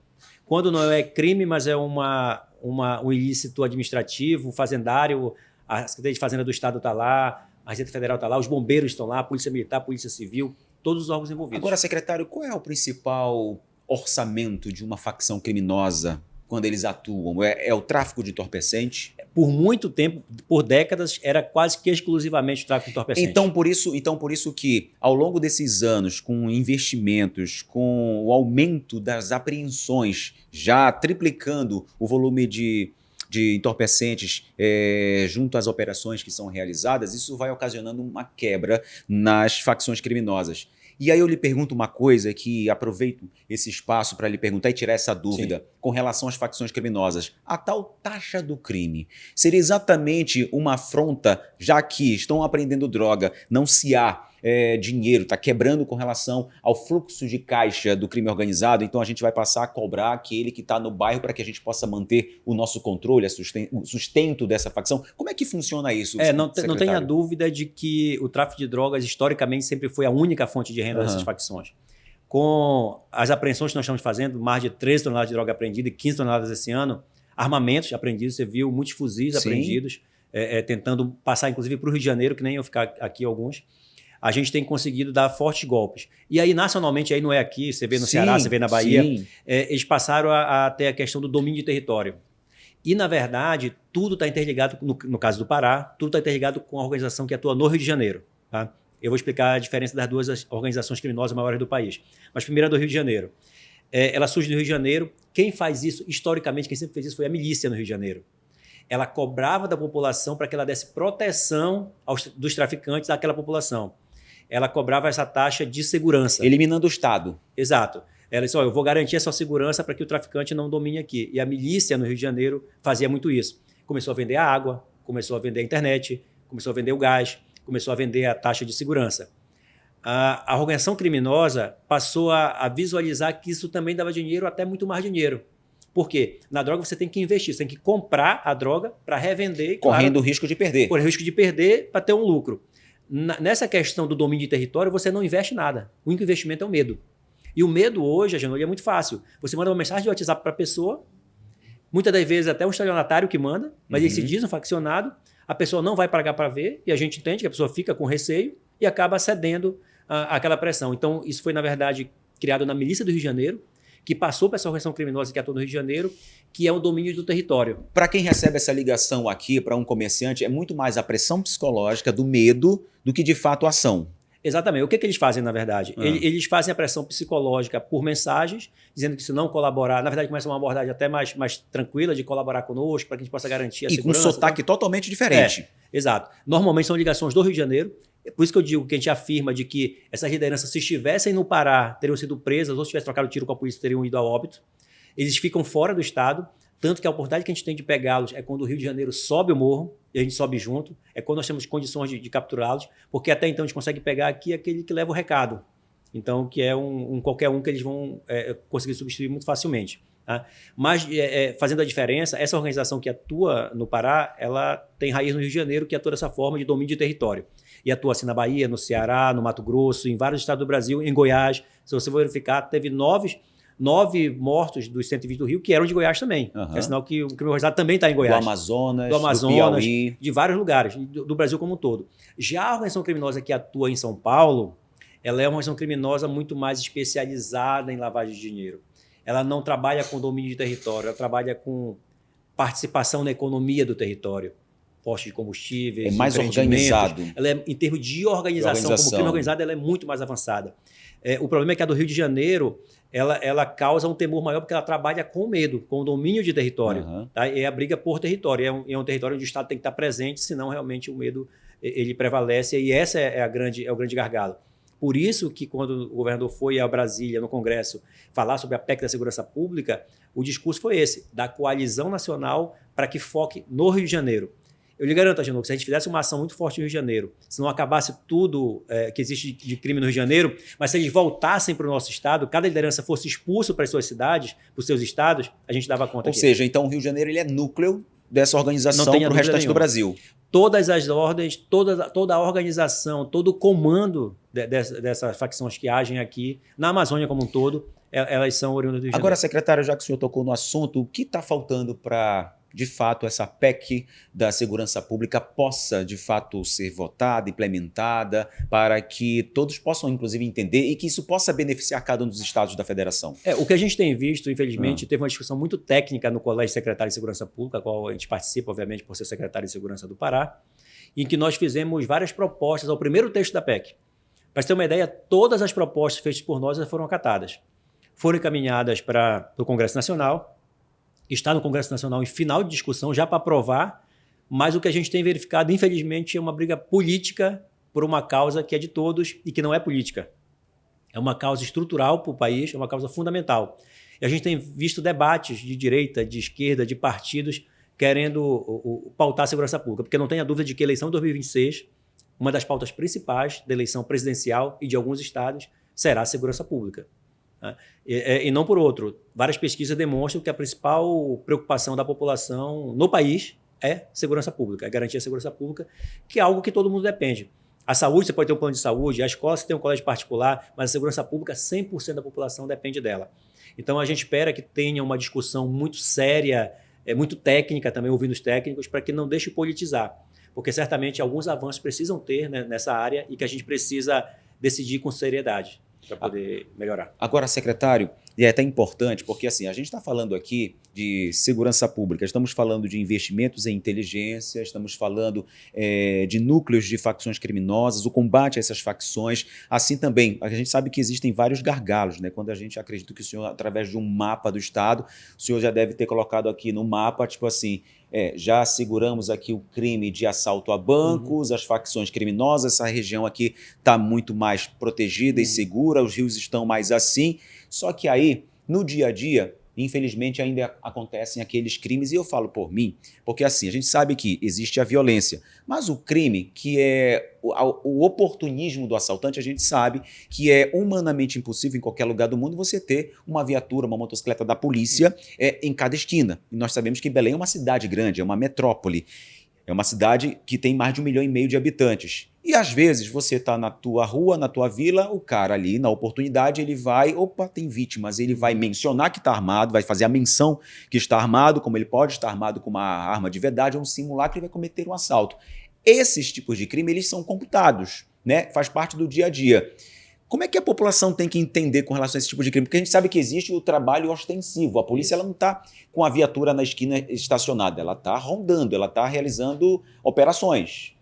Quando não é crime, mas é um ilícito administrativo, fazendário, a Secretaria de Fazenda do Estado está lá, a Receita Federal está lá, os bombeiros estão lá, a Polícia Militar, a Polícia Civil, todos os órgãos envolvidos.
Agora, secretário, qual é o principal orçamento de uma facção criminosa quando eles atuam? É o tráfico de entorpecente?
Por muito tempo, por décadas, era quase que exclusivamente o tráfico de entorpecente.
Então, por isso que, ao longo desses anos, com investimentos, com o aumento das apreensões, já triplicando o volume de entorpecentes junto às operações que são realizadas, isso vai ocasionando uma quebra nas facções criminosas. E aí eu lhe pergunto uma coisa que aproveito esse espaço para lhe perguntar e tirar essa dúvida. Sim. Com relação às facções criminosas. A tal taxa do crime seria exatamente uma afronta, já que estão apreendendo droga, não se há dinheiro, está quebrando com relação ao fluxo de caixa do crime organizado, então a gente vai passar a cobrar aquele que está no bairro para que a gente possa manter o nosso controle, o sustento dessa facção. Como é que funciona isso,
não tenha dúvida de que o tráfico de drogas historicamente sempre foi a única fonte de renda dessas facções. Com as apreensões que nós estamos fazendo, mais de 13 toneladas de droga apreendida e 15 toneladas esse ano, armamentos apreendidos, você viu muitos fuzis apreendidos, tentando passar inclusive para o Rio de Janeiro, que nem eu ficar aqui alguns. A gente tem conseguido dar fortes golpes. E aí, nacionalmente, aí não é aqui, você vê no Ceará, você vê na Bahia, eles passaram a ter a questão do domínio de território. E, na verdade, tudo está interligado, no caso do Pará, tudo está interligado com a organização que atua no Rio de Janeiro. Tá? Eu vou explicar a diferença das duas organizações criminosas maiores do país. Mas primeiro a do Rio de Janeiro. Ela surge no Rio de Janeiro. Quem faz isso, historicamente, quem sempre fez isso foi a milícia no Rio de Janeiro. Ela cobrava da população para que ela desse proteção dos traficantes àquela população. Ela cobrava essa taxa de segurança.
Eliminando o Estado.
Exato. Ela disse, eu vou garantir essa segurança para que o traficante não domine aqui. E a milícia no Rio de Janeiro fazia muito isso. Começou a vender a água, começou a vender a internet, começou a vender o gás, começou a vender a taxa de segurança. A organização criminosa passou a visualizar que isso também dava dinheiro, até muito mais dinheiro. Por quê? Na droga você tem que investir, você tem que comprar a droga para revender.
Correndo o risco de perder.
Correndo o risco de perder para ter um lucro. Nessa questão do domínio de território, você não investe nada. O único investimento é o medo. E o medo hoje, Agenor, é muito fácil. Você manda uma mensagem de WhatsApp para a pessoa, muitas das vezes até um estelionatário que manda, mas ele se diz um faccionado, a pessoa não vai pagar para ver, e a gente entende que a pessoa fica com receio e acaba cedendo àquela pressão. Então, isso foi, na verdade, criado na milícia do Rio de Janeiro, que passou para essa organização criminosa que atua no Rio de Janeiro, que é o domínio do território.
Para quem recebe essa ligação aqui, para um comerciante, é muito mais a pressão psicológica do medo do que, de fato, a ação.
Exatamente. O que eles fazem, na verdade? Eles fazem a pressão psicológica por mensagens, dizendo que se não colaborar, na verdade começa uma abordagem até mais tranquila de colaborar conosco, para que a gente possa garantir a segurança.
E com um sotaque totalmente diferente.
Exato. Normalmente são ligações do Rio de Janeiro. É por isso que eu digo que a gente afirma de que essas lideranças, se estivessem no Pará, teriam sido presas, ou se tivessem trocado tiro com a polícia, teriam ido a óbito. Eles ficam fora do estado, tanto que a oportunidade que a gente tem de pegá-los é quando o Rio de Janeiro sobe o morro, e a gente sobe junto, é quando nós temos condições de capturá-los, porque até então a gente consegue pegar aqui aquele que leva o recado. Então, que é qualquer um que eles vão conseguir substituir muito facilmente. Tá? Mas, fazendo a diferença, essa organização que atua no Pará, ela tem raiz no Rio de Janeiro, que atua dessa forma de domínio de território. E atua assim na Bahia, no Ceará, no Mato Grosso, em vários estados do Brasil, em Goiás. Se você verificar, teve 9 mortos dos 120 do Rio que eram de Goiás também. É sinal que o crime organizado também está em Goiás.
Do Amazonas, do Piauí.
De vários lugares, do Brasil como um todo. Já a organização criminosa que atua em São Paulo, ela é uma organização criminosa muito mais especializada em lavagem de dinheiro. Ela não trabalha com domínio de território, ela trabalha com participação na economia do território. Postos de combustíveis,
é mais organizado.
Ela é, em termos de organização, como crime organizado, ela é muito mais avançada. O problema é que a do Rio de Janeiro, ela causa um temor maior porque ela trabalha com medo, com o domínio de território. Tá? É a briga por território. É um território onde o Estado tem que estar presente, senão realmente o medo ele prevalece. E essa é o grande gargalo. Por isso que quando o governador foi a Brasília, no Congresso, falar sobre a PEC da Segurança Pública, o discurso foi esse, da coalizão nacional para que foque no Rio de Janeiro. Eu lhe garanto, Agenor, que se a gente fizesse uma ação muito forte no Rio de Janeiro, se não acabasse tudo que existe de crime no Rio de Janeiro, mas se eles voltassem para o nosso estado, cada liderança fosse expulso para as suas cidades, para os seus estados, a gente dava conta.
Ou seja, então o Rio de Janeiro ele é núcleo dessa organização para o restante do Brasil.
Todas as ordens, toda a organização, todo o comando dessas facções que agem aqui, na Amazônia como um todo, elas são oriundas do Rio de Janeiro.
Agora, secretário, já que o senhor tocou no assunto, o que está faltando para, de fato, essa PEC da segurança pública possa, de fato, ser votada, implementada, para que todos possam, inclusive, entender e que isso possa beneficiar cada um dos estados da federação?
O que a gente tem visto, infelizmente, teve uma discussão muito técnica no Colégio de Secretários de Segurança Pública, a qual a gente participa, obviamente, por ser secretário de Segurança do Pará, em que nós fizemos várias propostas ao primeiro texto da PEC. Para você ter uma ideia, todas as propostas feitas por nós foram acatadas. Foram encaminhadas para o Congresso Nacional, está no Congresso Nacional em final de discussão, já para aprovar, mas o que a gente tem verificado, infelizmente, é uma briga política por uma causa que é de todos e que não é política. é uma causa estrutural para o país, é uma causa fundamental. E a gente tem visto debates de direita, de esquerda, de partidos querendo pautar a segurança pública, porque não tenha dúvida de que a eleição de 2026, uma das pautas principais da eleição presidencial e de alguns estados, será a segurança pública. Né? E não por outro. Várias pesquisas demonstram que a principal preocupação da população no país é segurança pública, é garantir a segurança pública, que é algo que todo mundo depende. A saúde, você pode ter um plano de saúde, a escola, você tem um colégio particular, mas a segurança pública, 100% da população depende dela. Então, a gente espera que tenha uma discussão muito séria, muito técnica também, ouvindo os técnicos, para que não deixe politizar. Porque, certamente, alguns avanços precisam ter, né, nessa área e que a gente precisa decidir com seriedade para poder melhorar.
Agora, secretário, e é até importante, porque assim, a gente está falando aqui de segurança pública, estamos falando de investimentos em inteligência, estamos falando de núcleos de facções criminosas, o combate a essas facções, assim também, a gente sabe que existem vários gargalos, né? Quando a gente acredita que o senhor, através de um mapa do Estado, o senhor já deve ter colocado aqui no mapa, tipo assim, já seguramos aqui o crime de assalto a bancos, as facções criminosas, essa região aqui está muito mais protegida e segura, os rios estão mais assim, só que aí, no dia a dia, infelizmente ainda acontecem aqueles crimes, e eu falo por mim, porque assim, a gente sabe que existe a violência, mas o crime, que é o oportunismo do assaltante, a gente sabe que é humanamente impossível em qualquer lugar do mundo você ter uma viatura, uma motocicleta da polícia em cada esquina. E nós sabemos que Belém é uma cidade grande, é uma metrópole. É uma cidade que tem mais de 1,5 milhão de habitantes. E às vezes você está na tua rua, na tua vila, o cara ali, na oportunidade, ele vai, opa, tem vítimas, ele vai mencionar que está armado, vai fazer a menção que está armado, como ele pode estar armado com uma arma de verdade, é um simulacro e vai cometer um assalto. Esses tipos de crime, eles são computados, né? Faz parte do dia a dia. Como é que a população tem que entender com relação a esse tipo de crime? Porque a gente sabe que existe o trabalho ostensivo. A polícia ela não está com a viatura na esquina estacionada, ela está rondando, ela está realizando operações.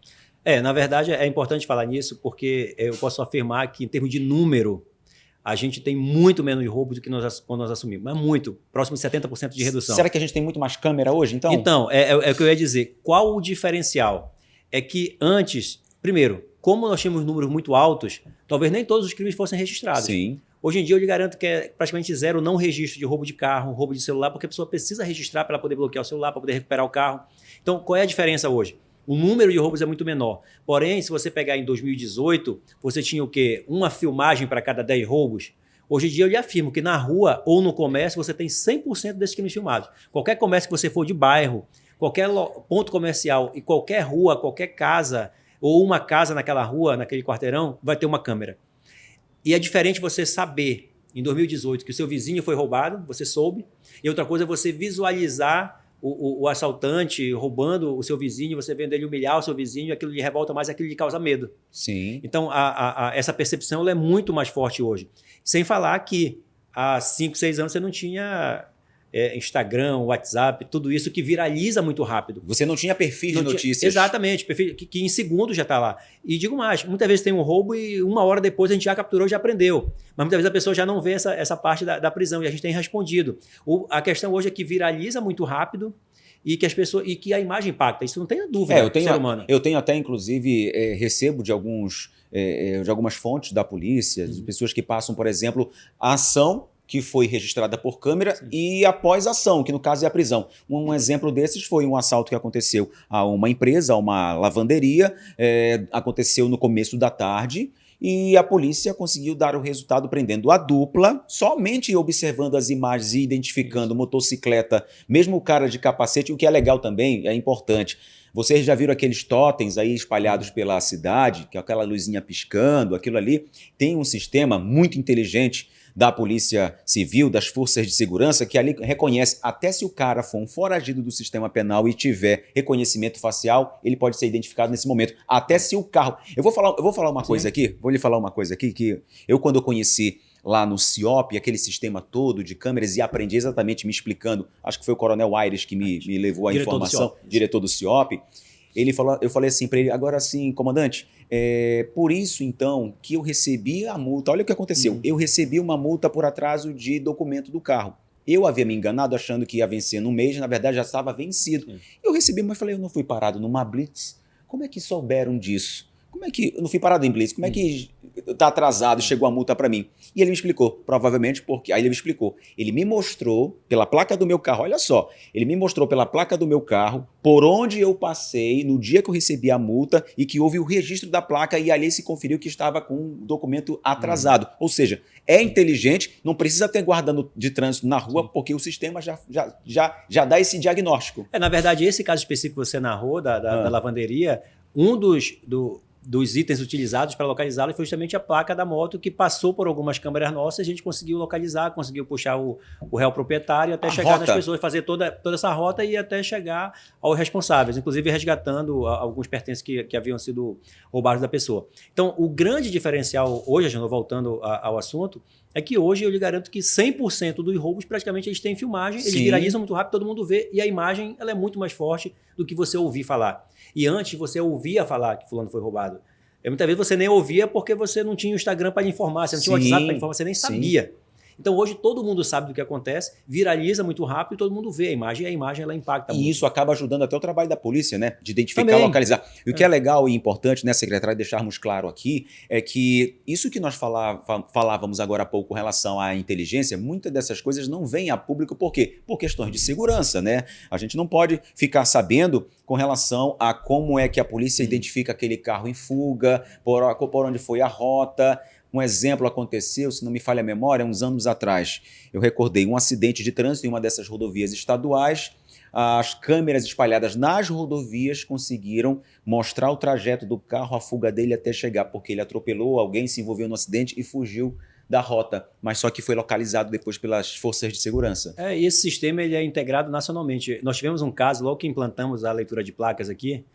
Na verdade, é importante falar nisso, porque eu posso afirmar que, em termos de número, a gente tem muito menos roubo do que quando nós assumimos. Mas muito, próximo de 70% de redução.
Será que a gente tem muito mais câmera hoje, então?
Então, é o que eu ia dizer. Qual o diferencial? É que antes, primeiro, como nós tínhamos números muito altos, talvez nem todos os crimes fossem registrados.
Sim.
Hoje em dia eu lhe garanto que é praticamente zero não registro de roubo de carro, roubo de celular, porque a pessoa precisa registrar para ela poder bloquear o celular, para poder recuperar o carro. Então, qual é a diferença hoje? O número de roubos é muito menor. Porém, se você pegar em 2018, você tinha o quê? Uma filmagem para cada 10 roubos. Hoje em dia eu lhe afirmo que na rua ou no comércio você tem 100% desses crimes filmados. Qualquer comércio que você for de bairro, qualquer ponto comercial e qualquer rua, qualquer casa ou uma casa naquela rua, naquele quarteirão, vai ter uma câmera. E é diferente você saber, em 2018, que o seu vizinho foi roubado, você soube, e outra coisa é você visualizar o assaltante roubando o seu vizinho, você vendo ele humilhar o seu vizinho, aquilo lhe revolta mais, aquilo lhe causa medo.
Sim.
Então, essa percepção ela é muito mais forte hoje. Sem falar que há 5, 6 anos você não tinha Instagram, WhatsApp, tudo isso que viraliza muito rápido.
Você não tinha perfil de notícias.
Exatamente, perfil que em segundos já está lá. E digo mais, muitas vezes tem um roubo e 1 hora depois a gente já capturou, já prendeu. Mas muitas vezes a pessoa já não vê essa parte da prisão e a gente tem respondido. A questão hoje é que viraliza muito rápido e que a imagem impacta. Isso não tem dúvida do ser humano.
Eu tenho até, inclusive, recebo de algumas fontes da polícia, de pessoas que passam, por exemplo, a ação que foi registrada por câmera. Sim. E após a ação, que no caso é a prisão. Um exemplo desses foi um assalto que aconteceu a uma empresa, a uma lavanderia, aconteceu no começo da tarde, e a polícia conseguiu dar o resultado prendendo a dupla, somente observando as imagens e identificando motocicleta, mesmo o cara de capacete, o que é legal também, é importante. Vocês já viram aqueles totens aí espalhados pela cidade, que é aquela luzinha piscando, aquilo ali tem um sistema muito inteligente da Polícia Civil, das Forças de Segurança, que ali reconhece, até se o cara for um foragido do sistema penal e tiver reconhecimento facial, ele pode ser identificado nesse momento. Até se o carro... Eu vou falar uma coisa aqui, vou lhe falar uma coisa aqui, que quando eu conheci lá no CIOP, aquele sistema todo de câmeras, e aprendi exatamente me explicando, acho que foi o Coronel Aires que me levou a informação, diretor do CIOP, eu falei assim para ele, agora sim, comandante, por isso então que eu recebi a multa, olha o que aconteceu, eu recebi uma multa por atraso de documento do carro. Eu havia me enganado achando que ia vencer no mês, na verdade já estava vencido. Eu recebi, mas falei, eu não fui parado numa blitz, como é que souberam disso? como é que, eu não fui parado em blitz, como é que tá atrasado e chegou a multa para mim? E ele me explicou, provavelmente porque, aí ele me explicou, ele me mostrou pela placa do meu carro, olha só, ele me mostrou pela placa do meu carro, por onde eu passei no dia que eu recebi a multa e que houve o registro da placa e ali se conferiu que estava com um documento atrasado. Ou seja, é inteligente, não precisa ter guarda de trânsito na rua, porque o sistema já dá esse diagnóstico.
Na verdade, esse caso específico que você narrou, da lavanderia, um dos itens utilizados para localizá-lo foi justamente a placa da moto que passou por algumas câmeras nossas, a gente conseguiu localizar, conseguiu puxar o réu proprietário até chegar nas pessoas, fazer toda essa rota e até chegar aos responsáveis, inclusive resgatando alguns pertences que haviam sido roubados da pessoa. Então, o grande diferencial hoje, voltando ao assunto, é que hoje eu lhe garanto que 100% dos roubos praticamente eles têm filmagem, eles viralizam muito rápido, todo mundo vê, e a imagem ela é muito mais forte do que você ouvir falar. E antes você ouvia falar que fulano foi roubado. E muitas vezes você nem ouvia porque você não tinha o Instagram para lhe informar, você não tinha o WhatsApp para informar, você nem sabia. Então hoje todo mundo sabe do que acontece, viraliza muito rápido e todo mundo vê a imagem, e a imagem ela impacta muito.
E isso acaba ajudando até o trabalho da polícia, né? De identificar, localizar. E o que é legal e importante, né, secretário, deixarmos claro aqui, é que isso que nós falávamos agora há pouco com relação à inteligência, muitas dessas coisas não vêm a público, por quê? Por questões de segurança, né? A gente não pode ficar sabendo com relação a como é que a polícia identifica aquele carro em fuga, por onde foi a rota. Um exemplo aconteceu, se não me falha a memória, uns anos atrás. Eu recordei um acidente de trânsito em uma dessas rodovias estaduais. As câmeras espalhadas nas rodovias conseguiram mostrar o trajeto do carro, a fuga dele até chegar, porque ele atropelou alguém, se envolveu no acidente e fugiu da rota, mas só que foi localizado depois pelas forças de segurança.
E esse sistema ele é integrado nacionalmente. Nós tivemos um caso, logo que implantamos a leitura de placas aqui,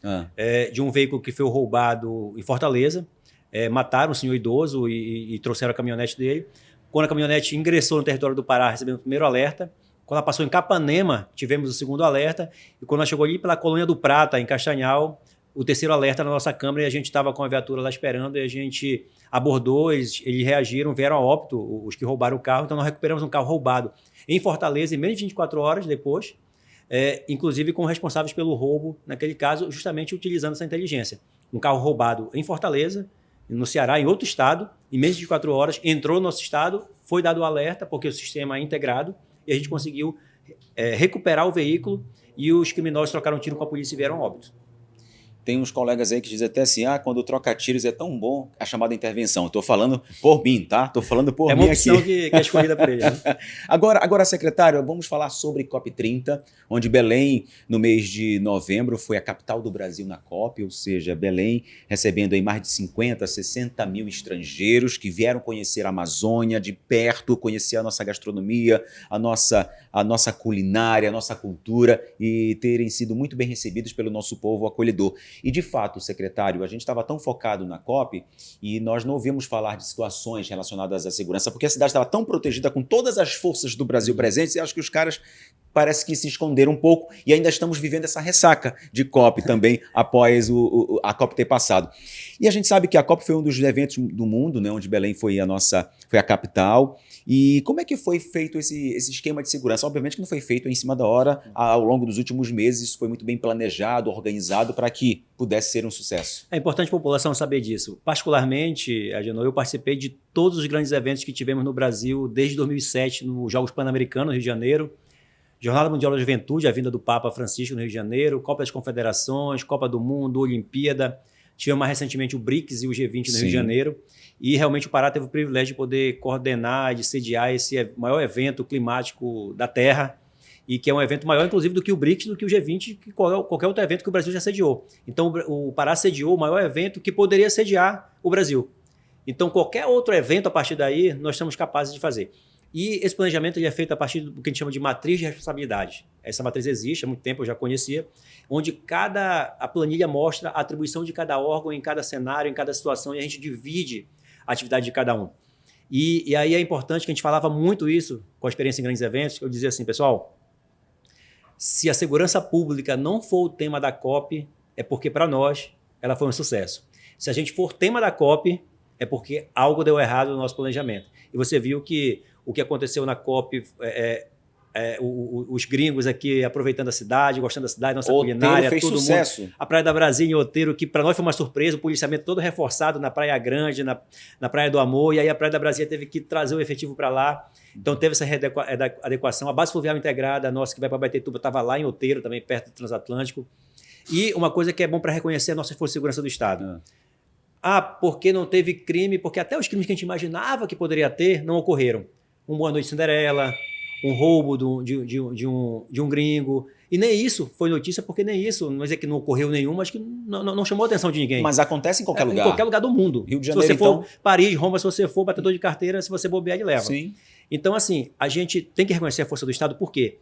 de um veículo que foi roubado em Fortaleza. Mataram um senhor idoso e trouxeram a caminhonete dele. Quando a caminhonete ingressou no território do Pará, recebemos o primeiro alerta. Quando ela passou em Capanema, tivemos o segundo alerta. E quando ela chegou ali pela Colônia do Prata, em Castanhal, o terceiro alerta na nossa câmara, e a gente estava com a viatura lá esperando, e a gente abordou, eles reagiram, vieram a óbito, os que roubaram o carro. Então nós recuperamos um carro roubado em Fortaleza em menos de 24 horas depois, inclusive com responsáveis pelo roubo, naquele caso, justamente utilizando essa inteligência. Um carro roubado em Fortaleza, no Ceará, em outro estado, em menos de 4 horas, entrou no nosso estado, foi dado o alerta, porque o sistema é integrado, e a gente conseguiu recuperar o veículo, e os criminosos trocaram tiro com a polícia e vieram a óbito.
Tem uns colegas aí que dizem até assim, quando troca tiros é tão bom a chamada intervenção. Estou falando por mim, tá? Estou falando por mim aqui.
É uma opção que é escolhida por ele. Né?
Agora, secretário, vamos falar sobre COP30, onde Belém, no mês de novembro, foi a capital do Brasil na COP, ou seja, Belém recebendo aí mais de 50, 60 mil estrangeiros que vieram conhecer a Amazônia de perto, conhecer a nossa gastronomia, a nossa culinária, a nossa cultura e terem sido muito bem recebidos pelo nosso povo acolhedor. E, de fato, secretário, a gente estava tão focado na COP e nós não ouvimos falar de situações relacionadas à segurança, porque a cidade estava tão protegida com todas as forças do Brasil presentes e acho que os caras parece que se esconderam um pouco e ainda estamos vivendo essa ressaca de COP também após a COP ter passado. E a gente sabe que a COP foi um dos eventos do mundo, né, onde Belém foi a capital. E como é que foi feito esse esquema de segurança? Obviamente que não foi feito em cima da hora, ao longo dos últimos meses, isso foi muito bem planejado, organizado para que pudesse ser um sucesso. É
importante a população saber disso. Particularmente, Agenor, eu participei de todos os grandes eventos que tivemos no Brasil desde 2007, nos Jogos Pan-Americanos, no Rio de Janeiro, Jornada Mundial da Juventude, a vinda do Papa Francisco no Rio de Janeiro, Copa das Confederações, Copa do Mundo, Olimpíada. Tivemos mais recentemente o BRICS e o G20 no Rio de Janeiro. E realmente o Pará teve o privilégio de poder coordenar, de sediar esse maior evento climático da Terra, e que é um evento maior, inclusive, do que o BRICS, do que o G20, que qualquer outro evento que o Brasil já sediou. Então, o Pará sediou o maior evento que poderia sediar o Brasil. Então, qualquer outro evento a partir daí, nós somos capazes de fazer. E esse planejamento ele é feito a partir do que a gente chama de matriz de responsabilidade. Essa matriz existe há muito tempo, eu já conhecia, onde a planilha mostra a atribuição de cada órgão em cada cenário, em cada situação, e a gente divide a atividade de cada um. E aí é importante que a gente falava muito isso com a experiência em grandes eventos, eu dizia assim, pessoal, se a segurança pública não for o tema da COP, é porque para nós ela foi um sucesso. Se a gente for tema da COP, é porque algo deu errado no nosso planejamento. E você viu que o que aconteceu na COP os gringos aqui aproveitando a cidade, gostando da cidade, nossa
Outeiro
culinária,
fez
todo
sucesso.
mundo. A Praia da Brasília em Outeiro, que para nós foi uma surpresa, o policiamento todo reforçado na Praia Grande, na Praia do Amor, e aí a Praia da Brasília teve que trazer o efetivo para lá. Então teve essa adequação. A base fluvial integrada, nossa, que vai para Baitetuba, estava lá em Outeiro, também perto do Transatlântico. E uma coisa que é bom para reconhecer a nossa Força de Segurança do Estado. Porque não teve crime, porque até os crimes que a gente imaginava que poderia ter não ocorreram. Um Boa Noite Cinderela, um roubo de um gringo. E nem isso foi notícia, porque nem isso, não é dizer que não ocorreu nenhum, mas que não chamou a atenção de ninguém.
Mas acontece em qualquer lugar.
Em qualquer lugar do mundo.
Rio de Janeiro,
se você for
então...
Paris, Roma, se você for batedor de carteira, se você bobear, ele leva.
Sim.
Então, assim, a gente tem que reconhecer a força do Estado, porque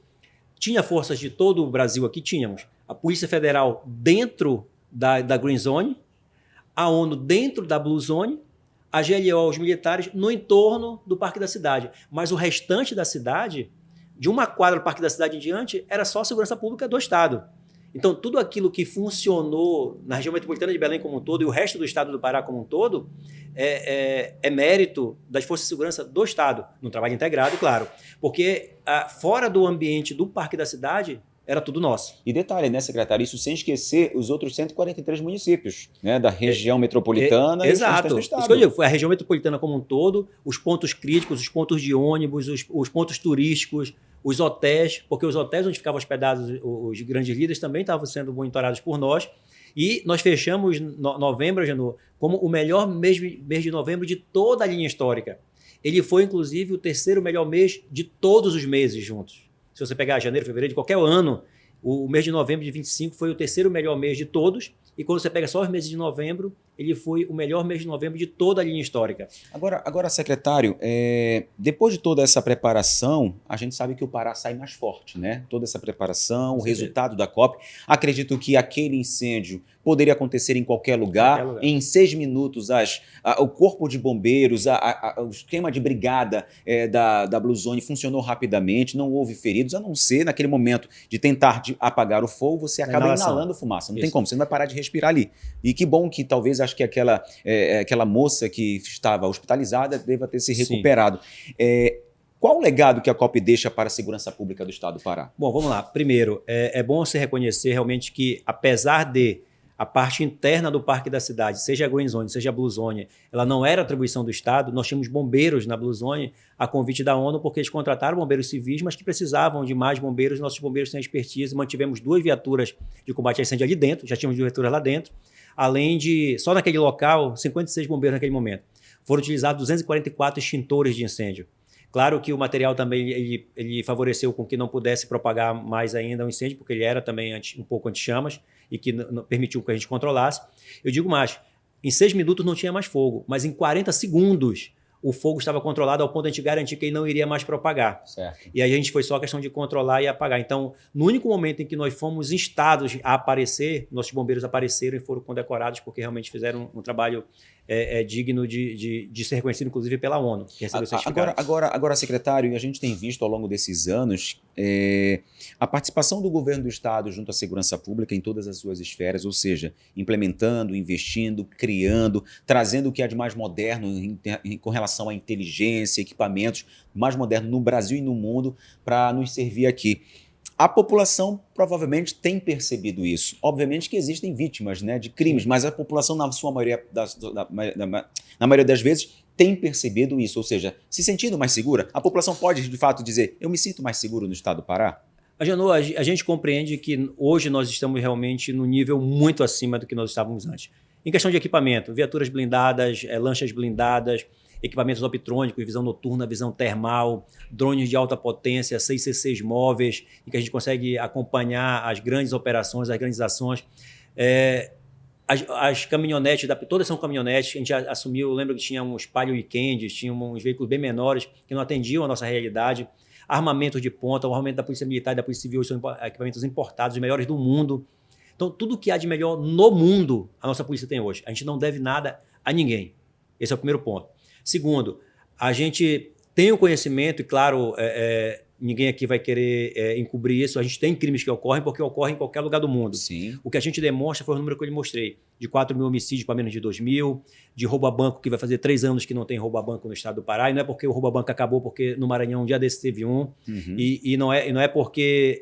tinha forças de todo o Brasil aqui, tínhamos a Polícia Federal dentro da Green Zone, a ONU dentro da Blue Zone, a GLO, os militares, no entorno do Parque da Cidade. Mas o restante da cidade, de uma quadra do Parque da Cidade em diante, era só a segurança pública do Estado. Então, tudo aquilo que funcionou na região metropolitana de Belém como um todo e o resto do Estado do Pará como um todo é mérito das forças de segurança do Estado, num trabalho integrado, claro. Porque fora do ambiente do Parque da Cidade, era tudo nosso.
E detalhe, né, secretário? Isso sem esquecer os outros 143 municípios, né, da região metropolitana e
exato.
do estado.
Isso que eu digo, foi a região metropolitana como um todo, os pontos críticos, os pontos de ônibus, os pontos turísticos, os hotéis, porque os hotéis onde ficavam hospedados os grandes líderes também estavam sendo monitorados por nós. E nós fechamos novembro, Janô, como o melhor mês de novembro de toda a linha histórica. Ele foi, inclusive, o terceiro melhor mês de todos os meses juntos. Se você pegar janeiro, fevereiro, de qualquer ano, o mês de novembro de 25 foi o terceiro melhor mês de todos. E quando você pega só os meses de novembro, ele foi o melhor mês de novembro de toda a linha histórica.
Agora secretário, depois de toda essa preparação, a gente sabe que o Pará sai mais forte, né? Toda essa preparação, o resultado da COP. Acredito que aquele incêndio poderia acontecer em qualquer lugar. Em 6 minutos, o corpo de bombeiros, o esquema de brigada da Blue Zone funcionou rapidamente, não houve feridos, a não ser naquele momento de tentar apagar o fogo, você acaba inalando fumaça. Não tem como, você não vai parar de respirar ali. E que bom que talvez, acho que aquela moça que estava hospitalizada deva ter se recuperado. Qual o legado que a COP deixa para a segurança pública do Estado do Pará?
Bom, vamos lá. Primeiro, é bom você reconhecer realmente que, apesar de a parte interna do Parque da Cidade, seja a Green Zone, seja a Blue Zone, ela não era atribuição do Estado, nós tínhamos bombeiros na Blue Zone a convite da ONU, porque eles contrataram bombeiros civis, mas que precisavam de mais bombeiros, nossos bombeiros têm expertise, mantivemos 2 viaturas de combate a incêndio ali dentro, já tínhamos 2 viaturas lá dentro, além de, só naquele local, 56 bombeiros naquele momento. Foram utilizados 244 extintores de incêndio. Claro que o material também ele favoreceu com que não pudesse propagar mais ainda o incêndio, porque ele era também um pouco anti-chamas e que permitiu que a gente controlasse. Eu digo mais, em 6 minutos não tinha mais fogo, mas em 40 segundos o fogo estava controlado ao ponto de a gente garantir que ele não iria mais propagar.
Certo.
E aí a gente foi só questão de controlar e apagar. Então, no único momento em que nós fomos instados a aparecer, nossos bombeiros apareceram e foram condecorados porque realmente fizeram um trabalho digno de ser reconhecido, inclusive, pela ONU, que recebeu certificado.
Agora, secretário, a gente tem visto ao longo desses anos a participação do governo do Estado junto à segurança pública em todas as suas esferas, ou seja, implementando, investindo, criando, trazendo o que há de mais moderno com relação à inteligência, equipamentos mais modernos no Brasil e no mundo para nos servir aqui. A população provavelmente tem percebido isso. Obviamente que existem vítimas, né, de crimes, mas a população, na sua maioria, na maioria das vezes, tem percebido isso, ou seja, se sentindo mais segura. A população pode, de fato, dizer, eu me sinto mais seguro no estado do Pará?
Janô, a gente compreende que hoje nós estamos realmente no nível muito acima do que nós estávamos antes. Em questão de equipamento, viaturas blindadas, lanchas blindadas, equipamentos optrônicos, visão noturna, visão termal, drones de alta potência, 6C6 móveis, em que a gente consegue acompanhar as grandes operações, as grandes ações. As caminhonetes, todas são caminhonetes, a gente assumiu, eu lembro que tinha uns Palio Weekends, tinha uns veículos bem menores que não atendiam a nossa realidade. Armamentos de ponta, o armamento da Polícia Militar e da Polícia Civil são equipamentos importados, os melhores do mundo. Então, tudo que há de melhor no mundo, a nossa polícia tem hoje. A gente não deve nada a ninguém. Esse é o primeiro ponto. Segundo, a gente tem o conhecimento e, claro, ninguém aqui vai querer encobrir isso. A gente tem crimes que ocorrem porque ocorrem em qualquer lugar do mundo.
Sim.
O que a gente demonstra foi o número que eu lhe mostrei, de 4 mil homicídios para menos de 2 mil, de roubo a banco, que vai fazer 3 anos que não tem roubo a banco no estado do Pará, e não é porque o roubo a banco acabou, porque no Maranhão um dia desse teve um, e não é porque,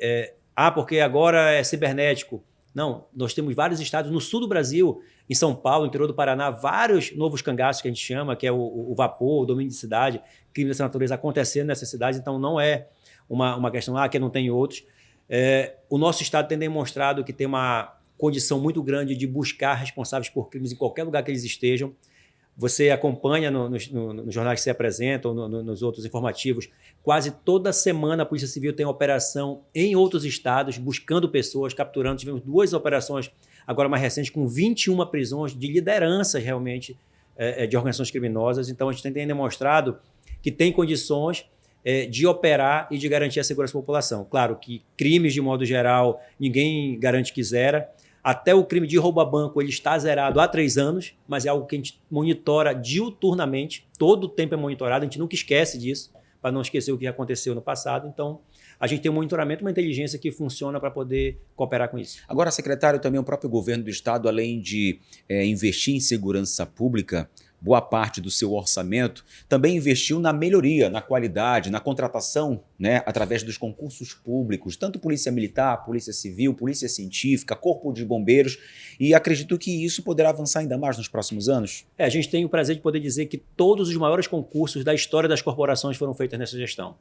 porque agora é cibernético. Não, nós temos vários estados no sul do Brasil, em São Paulo, no interior do Paraná, vários novos cangaços que a gente chama, que é o vapor, o domínio de cidade, crime dessa natureza acontecendo nessas cidades, então não é uma questão que não tem outros. O nosso estado tem demonstrado que tem uma condição muito grande de buscar responsáveis por crimes em qualquer lugar que eles estejam. Você acompanha nos jornais que se apresentam, nos outros informativos, quase toda semana a Polícia Civil tem operação em outros estados, buscando pessoas, capturando. Tivemos 2 operações, agora mais recentes, com 21 prisões de lideranças realmente de organizações criminosas. Então a gente tem demonstrado que tem condições de operar e de garantir a segurança da população. Claro que crimes, de modo geral, ninguém garante que zera. Até o crime de roubo a banco ele está zerado há 3 anos, mas é algo que a gente monitora diuturnamente, todo o tempo é monitorado, a gente nunca esquece disso, para não esquecer o que aconteceu no passado. Então, a gente tem um monitoramento, uma inteligência que funciona para poder cooperar com isso.
Agora, secretário, também o próprio governo do estado, além de investir em segurança pública, boa parte do seu orçamento, também investiu na melhoria, na qualidade, na contratação, né, através dos concursos públicos, tanto Polícia Militar, Polícia Civil, Polícia Científica, Corpo de Bombeiros, e acredito que isso poderá avançar ainda mais nos próximos anos.
A gente tem o prazer de poder dizer que todos os maiores concursos da história das corporações foram feitos nessa gestão.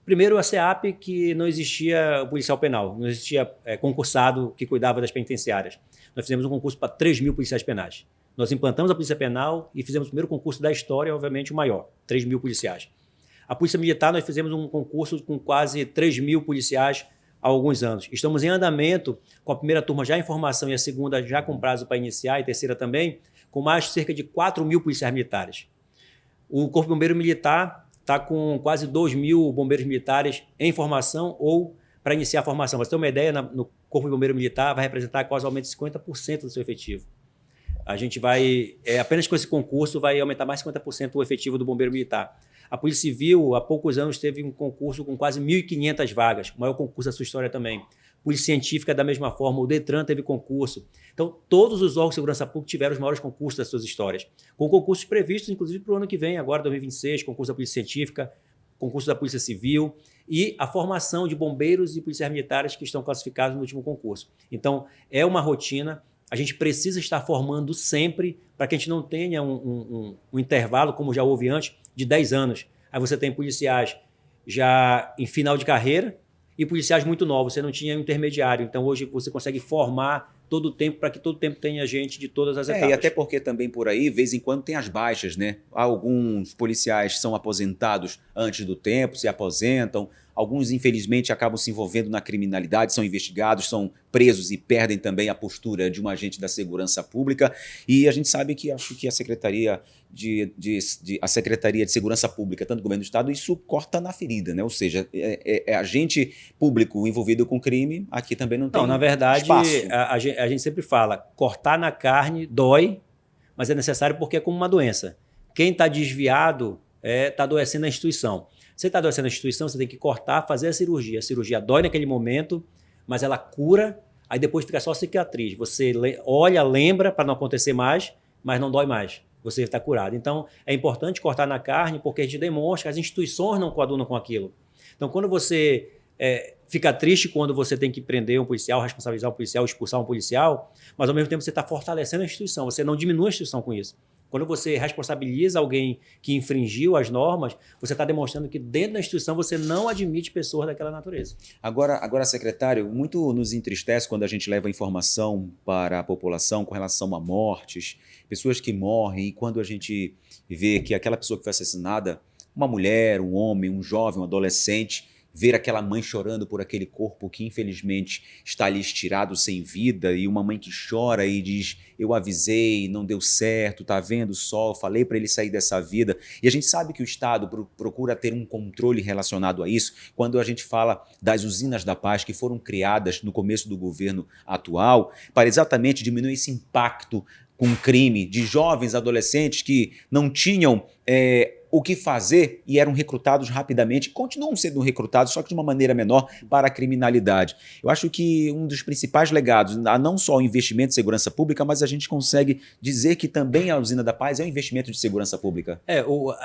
Primeiro, a SEAP, que não existia policial penal, não existia concursado que cuidava das penitenciárias. Nós fizemos um concurso para 3 mil policiais penais. Nós implantamos a Polícia Penal e fizemos o primeiro concurso da história, obviamente o maior, 3 mil policiais. A Polícia Militar, nós fizemos um concurso com quase 3 mil policiais há alguns anos. Estamos em andamento com a primeira turma já em formação e a segunda já com prazo para iniciar, e a terceira também, com mais cerca de 4 mil policiais militares. O Corpo de Bombeiro Militar está com quase 2 mil bombeiros militares em formação ou para iniciar a formação. Para você ter uma ideia, no Corpo de Bombeiro Militar vai representar quase 50% do seu efetivo. A gente vai, apenas com esse concurso, vai aumentar mais 50% o efetivo do bombeiro militar. A Polícia Civil, há poucos anos, teve um concurso com quase 1.500 vagas, o maior concurso da sua história também. Polícia Científica, da mesma forma, o Detran teve concurso. Então, todos os órgãos de segurança pública tiveram os maiores concursos das suas histórias, com concursos previstos, inclusive, para o ano que vem, agora 2026, concurso da Polícia Científica, concurso da Polícia Civil e a formação de bombeiros e policiais militares que estão classificados no último concurso. Então, é uma rotina. A gente precisa estar formando sempre para que a gente não tenha um intervalo, como já houve antes, de 10 anos. Aí você tem policiais já em final de carreira e policiais muito novos. Você não tinha intermediário. Então, hoje você consegue formar todo o tempo para que todo o tempo tenha gente de todas as etapas.
E até porque também por aí, de vez em quando, tem as baixas, né? Alguns policiais são aposentados antes do tempo, se aposentam. Alguns, infelizmente, acabam se envolvendo na criminalidade, são investigados, são presos e perdem também a postura de um agente da segurança pública. E a gente sabe que acho que a Secretaria de Segurança Pública, tanto do governo do Estado, isso corta na ferida, né? Ou seja, agente público envolvido com crime, aqui também não tem espaço.
Não, na verdade, a gente sempre fala, cortar na carne dói, mas é necessário porque é como uma doença. Quem está desviado está adoecendo a instituição. Você está adoecendo a instituição, você tem que cortar, fazer a cirurgia. A cirurgia dói naquele momento, mas ela cura, aí depois fica só a cicatriz. Você olha, lembra para não acontecer mais, mas não dói mais. Você está curado. Então, é importante cortar na carne, porque a gente demonstra que as instituições não coadunam com aquilo. Então, quando você fica triste quando você tem que prender um policial, responsabilizar um policial, expulsar um policial, mas ao mesmo tempo você está fortalecendo a instituição, você não diminui a instituição com isso. Quando você responsabiliza alguém que infringiu as normas, você está demonstrando que dentro da instituição você não admite pessoas daquela natureza.
Agora, secretário, muito nos entristece quando a gente leva informação para a população com relação a mortes, pessoas que morrem, e quando a gente vê que aquela pessoa que foi assassinada, uma mulher, um homem, um jovem, um adolescente, ver aquela mãe chorando por aquele corpo que infelizmente está ali estirado sem vida, e uma mãe que chora e diz, eu avisei, não deu certo, tá vendo só, falei para ele sair dessa vida. E a gente sabe que o Estado procura ter um controle relacionado a isso, quando a gente fala das usinas da paz que foram criadas no começo do governo atual, para exatamente diminuir esse impacto com crime de jovens adolescentes que não tinham o que fazer e eram recrutados rapidamente, continuam sendo recrutados, só que de uma maneira menor para a criminalidade. Eu acho que um dos principais legados, não só o investimento em segurança pública, mas a gente consegue dizer que também a Usina da Paz é um investimento de segurança pública.
Eu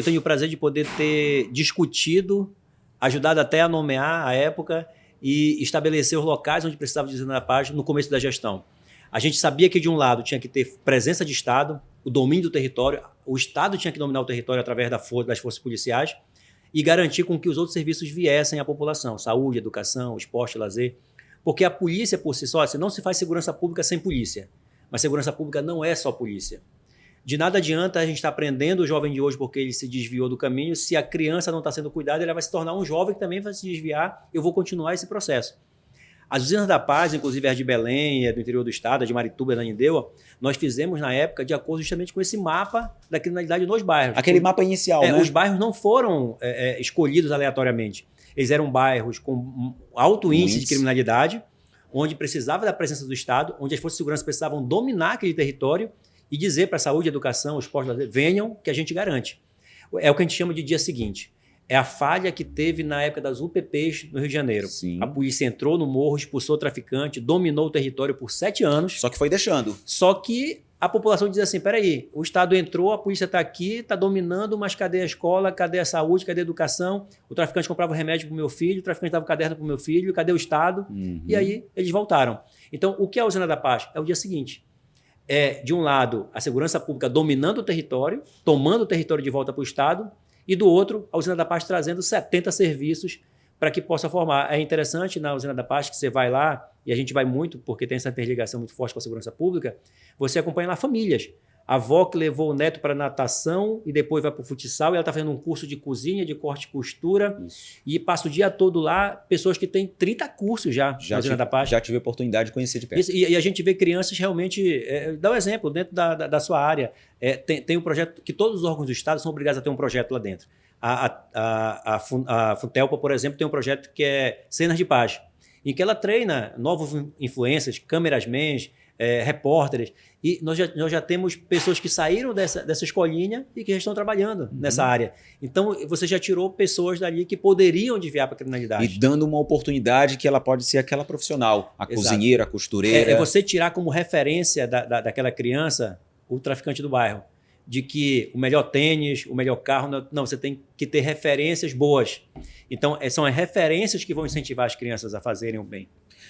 tenho o prazer de poder ter discutido, ajudado até a nomear a época e estabelecer os locais onde precisava de Usina da Paz no começo da gestão. A gente sabia que, de um lado, tinha que ter presença de Estado, o domínio do território, o Estado tinha que dominar o território através das forças policiais e garantir com que os outros serviços viessem à população, saúde, educação, esporte, lazer, porque a polícia por si só, não se faz segurança pública sem polícia, mas segurança pública não é só polícia. De nada adianta a gente estar prendendo o jovem de hoje porque ele se desviou do caminho, se a criança não está sendo cuidada, ela vai se tornar um jovem que também vai se desviar, eu vou continuar esse processo. As Usinas da Paz, inclusive as de Belém, do interior do estado, a de Marituba e da Ananindeua, nós fizemos na época de acordo justamente com esse mapa da criminalidade nos bairros.
Aquele mapa inicial, né?
Os bairros não foram escolhidos aleatoriamente. Eles eram bairros com alto índice de criminalidade, onde precisava da presença do Estado, onde as forças de segurança precisavam dominar aquele território e dizer para a saúde, educação, esporte, venham que a gente garante. É o que a gente chama de dia seguinte. É a falha que teve na época das UPPs no Rio de Janeiro.
Sim.
A polícia entrou no morro, expulsou o traficante, dominou o território por 7 anos.
Só que foi deixando.
Só que a população diz assim, peraí, o Estado entrou, a polícia está aqui, está dominando, mas cadê a escola, cadê a saúde, cadê a educação? O traficante comprava remédio para o meu filho, o traficante dava caderno para o meu filho, cadê o Estado?
Uhum.
E aí eles voltaram. Então, o que é a Usina da Paz? É o dia seguinte. De um lado, a segurança pública dominando o território, tomando o território de volta para o Estado, e do outro, a Usina da Paz trazendo 70 serviços para que possa formar. É interessante na Usina da Paz que você vai lá, e a gente vai muito, porque tem essa interligação muito forte com a segurança pública, você acompanha lá famílias. A avó que levou o neto para natação e depois vai para o futsal, e ela está fazendo um curso de cozinha, de corte e costura, e passa o dia todo lá, pessoas que têm 30 cursos já na Usina da Paz.
Já tive a oportunidade de conhecer de perto.
Isso, e a gente vê crianças realmente... dá um exemplo, dentro da sua área, tem um projeto que todos os órgãos do Estado são obrigados a ter um projeto lá dentro. A Funtelpa, por exemplo, tem um projeto que é Cenas de Paz, em que ela treina novos influencers, cameramans, repórteres, e nós já temos pessoas que saíram dessa escolinha e que já estão trabalhando nessa área. Então, você já tirou pessoas dali que poderiam desviar para a criminalidade.
E dando uma oportunidade que ela pode ser aquela profissional, a cozinheira, a costureira.
É você tirar como referência daquela criança o traficante do bairro, de que o melhor tênis, o melhor carro, não, você tem que ter referências boas. Então, são as referências que vão incentivar as crianças a fazerem o bem.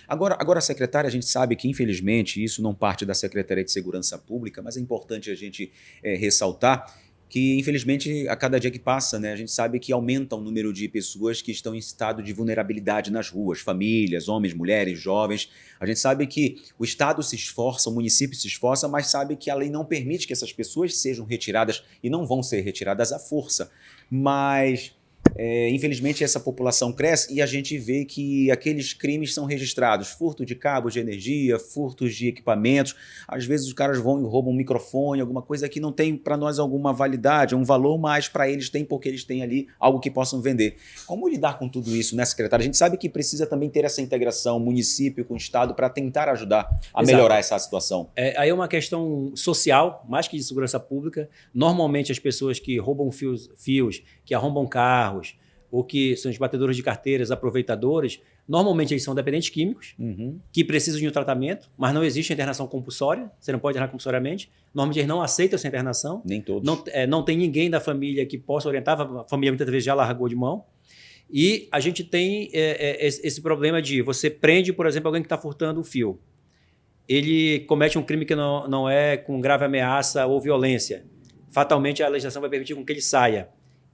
Agora, secretária, a gente sabe que, infelizmente, isso não parte da Secretaria de Segurança Pública, mas é importante a gente ressaltar que, infelizmente, a cada dia que passa, né, a gente sabe que aumenta o número de pessoas que estão em estado de vulnerabilidade nas ruas, famílias, homens, mulheres, jovens. A gente sabe que o Estado se esforça, o município se esforça, mas sabe que a lei não permite que essas pessoas sejam retiradas e não vão ser retiradas à força. Mas... infelizmente essa população cresce e a gente vê que aqueles crimes são registrados, furto de cabos de energia, furtos de equipamentos, às vezes os caras vão e roubam um microfone, alguma coisa que não tem para nós alguma validade, um valor, mas para eles tem porque eles têm ali algo que possam vender. Como lidar com tudo isso, né, secretária? A gente sabe que precisa também ter essa integração município com o Estado para tentar ajudar a melhorar essa situação.
Aí é uma questão social, mais que de segurança pública. Normalmente as pessoas que roubam fios, que arrombam carros, ou que são os batedores de carteiras, aproveitadores, normalmente eles são dependentes químicos, que precisam de um tratamento, mas não existe internação compulsória, você não pode internar compulsoriamente. Normalmente eles não aceitam essa internação.
Nem todos.
Não tem ninguém da família que possa orientar, a família muitas vezes já largou de mão. E a gente tem esse problema de você prende, por exemplo, alguém que está furtando o fio. Ele comete um crime que não é com grave ameaça ou violência. Fatalmente a legislação vai permitir com que ele saia.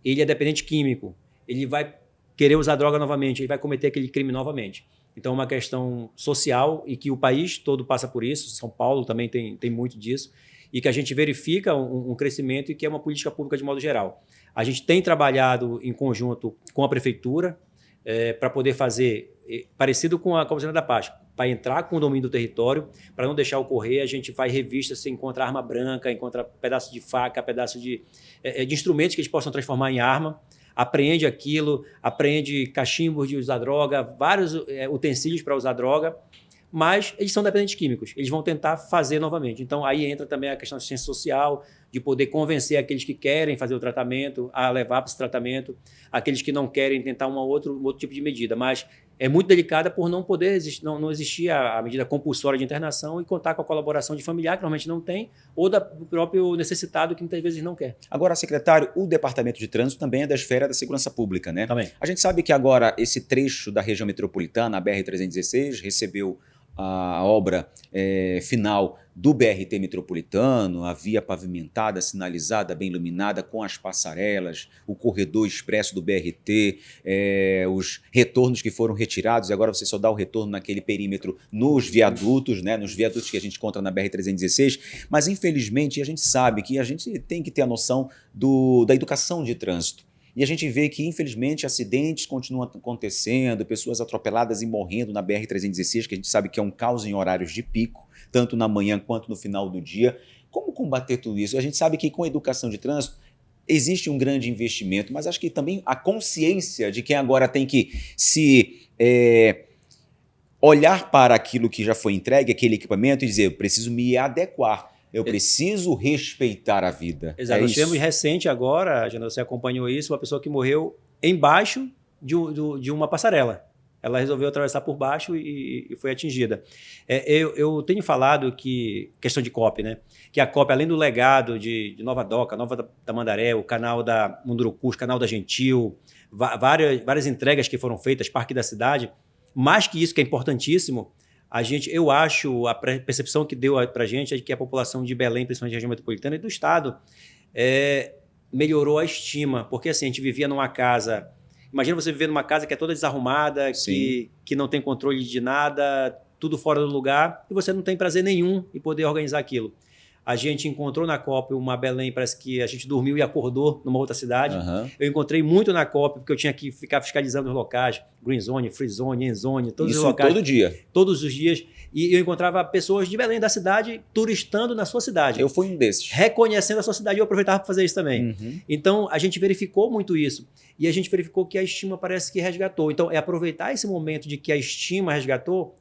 Ele é dependente químico. Ele vai querer usar droga novamente, ele vai cometer aquele crime novamente. Então é uma questão social e que o país todo passa por isso, São Paulo também tem muito disso, e que a gente verifica um crescimento e que é uma política pública de modo geral. A gente tem trabalhado em conjunto com a prefeitura para poder fazer, parecido com a Usina da Paz, para entrar com o domínio do território, para não deixar ocorrer, a gente vai revista, se encontra arma branca, encontra pedaço de faca, pedaço de instrumentos que eles possam transformar em arma, apreende aquilo, apreende cachimbos de usar droga, vários utensílios para usar droga, mas eles são dependentes químicos, eles vão tentar fazer novamente. Então, aí entra também a questão de assistência social, de poder convencer aqueles que querem fazer o tratamento a levar para esse tratamento, aqueles que não querem tentar um outro tipo de medida, mas é muito delicada por não poder não existir a medida compulsória de internação e contar com a colaboração de familiar, que normalmente não tem, ou do próprio necessitado, que muitas vezes não quer.
Agora, secretário, o Departamento de Trânsito também é da esfera da segurança pública, né?
Também.
A gente sabe que agora esse trecho da região metropolitana, a BR-316, recebeu a obra final do BRT metropolitano, a via pavimentada, sinalizada, bem iluminada, com as passarelas, o corredor expresso do BRT, os retornos que foram retirados, e agora você só dá o retorno naquele perímetro nos viadutos, né, nos viadutos que a gente encontra na BR-316, mas infelizmente a gente sabe que a gente tem que ter a noção da educação de trânsito. E a gente vê que, infelizmente, acidentes continuam acontecendo, pessoas atropeladas e morrendo na BR-316, que a gente sabe que é um caos em horários de pico, tanto na manhã quanto no final do dia. Como combater tudo isso? A gente sabe que com a educação de trânsito existe um grande investimento, mas acho que também a consciência de quem agora tem que se olhar para aquilo que já foi entregue, aquele equipamento, e dizer, eu preciso me adequar. Eu preciso respeitar a vida.
Exato. Nós tivemos recente agora, já você acompanhou isso, uma pessoa que morreu embaixo de uma passarela. Ela resolveu atravessar por baixo e foi atingida. Eu tenho falado que, questão de COP, né? Que a COP, além do legado de Nova Doca, Nova Tamandaré, o canal da Mundurucus, canal da Gentil, várias entregas que foram feitas, Parque da Cidade, mais que isso, que é importantíssimo, eu acho, a percepção que deu para a gente é de que a população de Belém, principalmente da região metropolitana e do estado, melhorou a estima, porque assim, a gente vivia numa casa, imagina você viver numa casa que é toda desarrumada, que não tem controle de nada, tudo fora do lugar, e você não tem prazer nenhum em poder organizar aquilo. A gente encontrou na COP uma Belém, parece que a gente dormiu e acordou numa outra cidade.
Uhum.
Eu encontrei muito na COP, porque eu tinha que ficar fiscalizando os locais, Green Zone, Free Zone, End Zone, todos os locais.
Todo dia?
Todos os dias. E eu encontrava pessoas de Belém da cidade turistando na sua cidade.
Eu fui um desses.
Reconhecendo a sua cidade, e eu aproveitava para fazer isso também.
Uhum.
Então, a gente verificou muito isso. E a gente verificou que a estima parece que resgatou. Então, é aproveitar esse momento de que a estima resgatou,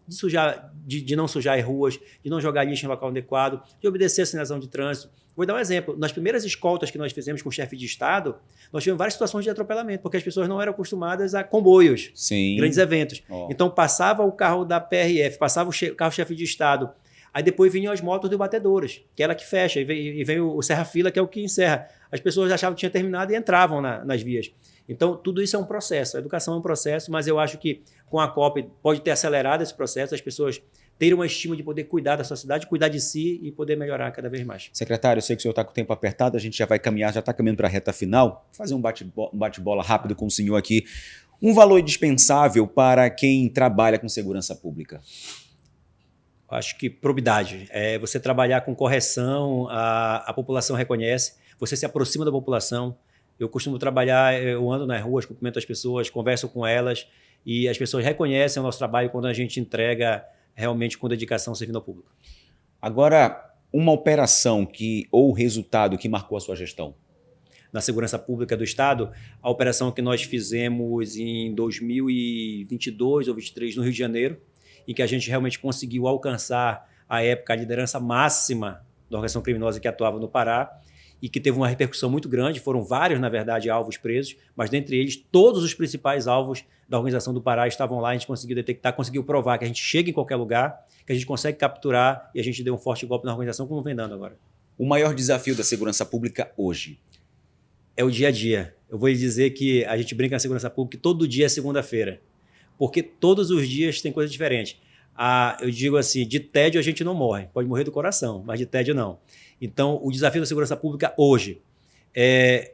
de não sujar as ruas, de não jogar lixo em local adequado, de obedecer a sinalização de trânsito. Vou dar um exemplo. Nas primeiras escoltas que nós fizemos com o chefe de Estado, nós tivemos várias situações de atropelamento, porque as pessoas não eram acostumadas a comboios, grandes eventos. Oh. Então, passava o carro da PRF, passava o carro-chefe de Estado, aí depois vinham as motos de batedoras, que é ela que fecha, e vem o serra-fila, que é o que encerra. As pessoas achavam que tinha terminado e entravam nas vias. Então, tudo isso é um processo. A educação é um processo, mas eu acho que com a COP pode ter acelerado esse processo, as pessoas terem uma estima de poder cuidar da sua cidade, cuidar de si e poder melhorar cada vez mais.
Secretário, eu sei que o senhor está com o tempo apertado, a gente já vai caminhar, já está caminhando para a reta final. Vou fazer um bate-bola rápido com o senhor aqui. Um valor indispensável para quem trabalha com segurança pública?
Acho que probidade. Você trabalhar com correção, a população reconhece, você se aproxima da população. Eu costumo trabalhar, eu ando nas ruas, cumprimento as pessoas, converso com elas e as pessoas reconhecem o nosso trabalho quando a gente entrega realmente com dedicação servindo ao público.
Agora, uma operação ou resultado que marcou a sua gestão?
Na segurança pública do Estado, a operação que nós fizemos em 2022 ou 2023 no Rio de Janeiro, em que a gente realmente conseguiu alcançar, à época, a liderança máxima da organização criminosa que atuava no Pará, e que teve uma repercussão muito grande, foram vários, na verdade, alvos presos, mas dentre eles, todos os principais alvos da organização do Pará estavam lá, a gente conseguiu detectar, conseguiu provar que a gente chega em qualquer lugar, que a gente consegue capturar e a gente deu um forte golpe na organização, como vem dando agora.
O maior desafio da segurança pública hoje?
É o dia a dia. Eu vou lhe dizer que a gente brinca na segurança pública que todo dia é segunda-feira, porque todos os dias tem coisa diferente. Eu digo assim, de tédio a gente não morre, pode morrer do coração, mas de tédio não. Então, o desafio da segurança pública hoje é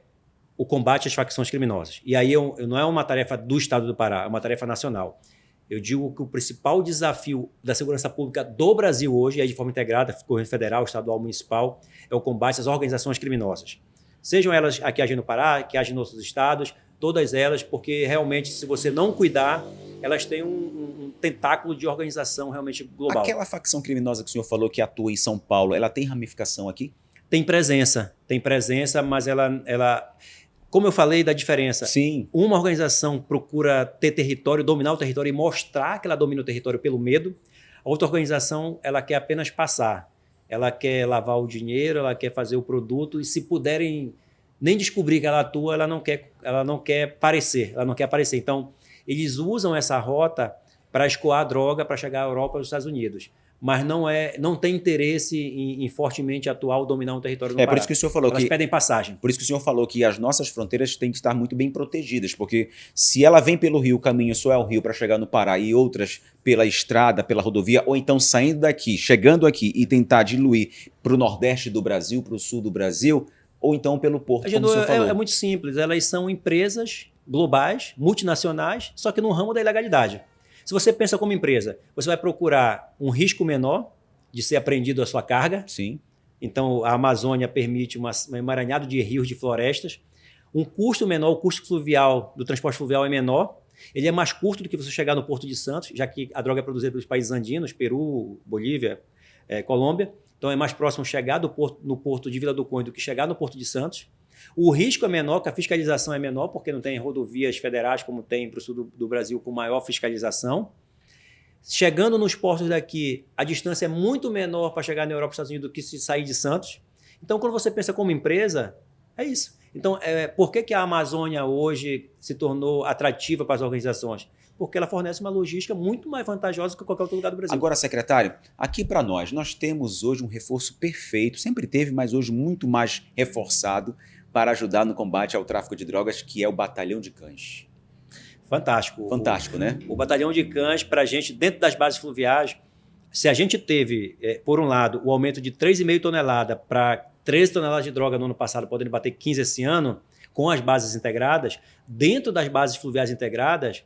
o combate às facções criminosas. E aí não é uma tarefa do Estado do Pará, é uma tarefa nacional. Eu digo que o principal desafio da segurança pública do Brasil hoje, de forma integrada, governo federal, estadual, municipal, é o combate às organizações criminosas. Sejam elas aqui agem no Pará, que agem em outros estados, todas elas, porque realmente, se você não cuidar, elas têm um tentáculo de organização realmente global.
Aquela facção criminosa que o senhor falou que atua em São Paulo, ela tem ramificação aqui?
Tem presença, mas ela como eu falei da diferença,
sim,
uma organização procura ter território, dominar o território e mostrar que ela domina o território pelo medo. A outra organização, ela quer apenas passar. Ela quer lavar o dinheiro, ela quer fazer o produto, e se puderem nem descobrir que ela atua, ela não quer aparecer. Então, eles usam essa rota para escoar a droga para chegar à Europa e aos Estados Unidos. Mas não tem interesse em fortemente atuar ou dominar um território no Pará.
Por isso que o senhor falou
Elas pedem passagem.
Por isso que o senhor falou que as nossas fronteiras têm que estar muito bem protegidas, porque se ela vem pelo rio, o caminho só é o rio para chegar no Pará, e outras pela estrada, pela rodovia, ou então saindo daqui, chegando aqui e tentar diluir para o nordeste do Brasil, para o sul do Brasil, ou então pelo porto, como o senhor falou.
É muito simples, elas são empresas globais, multinacionais, só que no ramo da ilegalidade. Se você pensa como empresa, você vai procurar um risco menor de ser apreendido a sua carga.
Sim.
Então, a Amazônia permite um emaranhado de rios, de florestas. Um custo menor, o custo fluvial do transporte fluvial é menor. Ele é mais curto do que você chegar no Porto de Santos, já que a droga é produzida pelos países andinos, Peru, Bolívia, Colômbia. Então, é mais próximo chegar no Porto de Vila do Conde do que chegar no Porto de Santos. O risco é menor, que a fiscalização é menor, porque não tem rodovias federais como tem para o sul do Brasil com maior fiscalização. Chegando nos portos daqui, a distância é muito menor para chegar na Europa e Estados Unidos do que se sair de Santos. Então, quando você pensa como empresa, é isso. Então, por que a Amazônia hoje se tornou atrativa para as organizações? Porque ela fornece uma logística muito mais vantajosa que qualquer outro lugar do Brasil.
Agora, secretário, aqui para nós temos hoje um reforço perfeito, sempre teve, mas hoje muito mais reforçado para ajudar no combate ao tráfico de drogas, que é o Batalhão de Cães.
Fantástico.
Fantástico, né?
O Batalhão de Cães, para a gente, dentro das bases fluviais, se a gente teve, por um lado, o aumento de 3,5 toneladas para 13 toneladas de droga no ano passado, podendo bater 15 esse ano, com as bases integradas, dentro das bases fluviais integradas,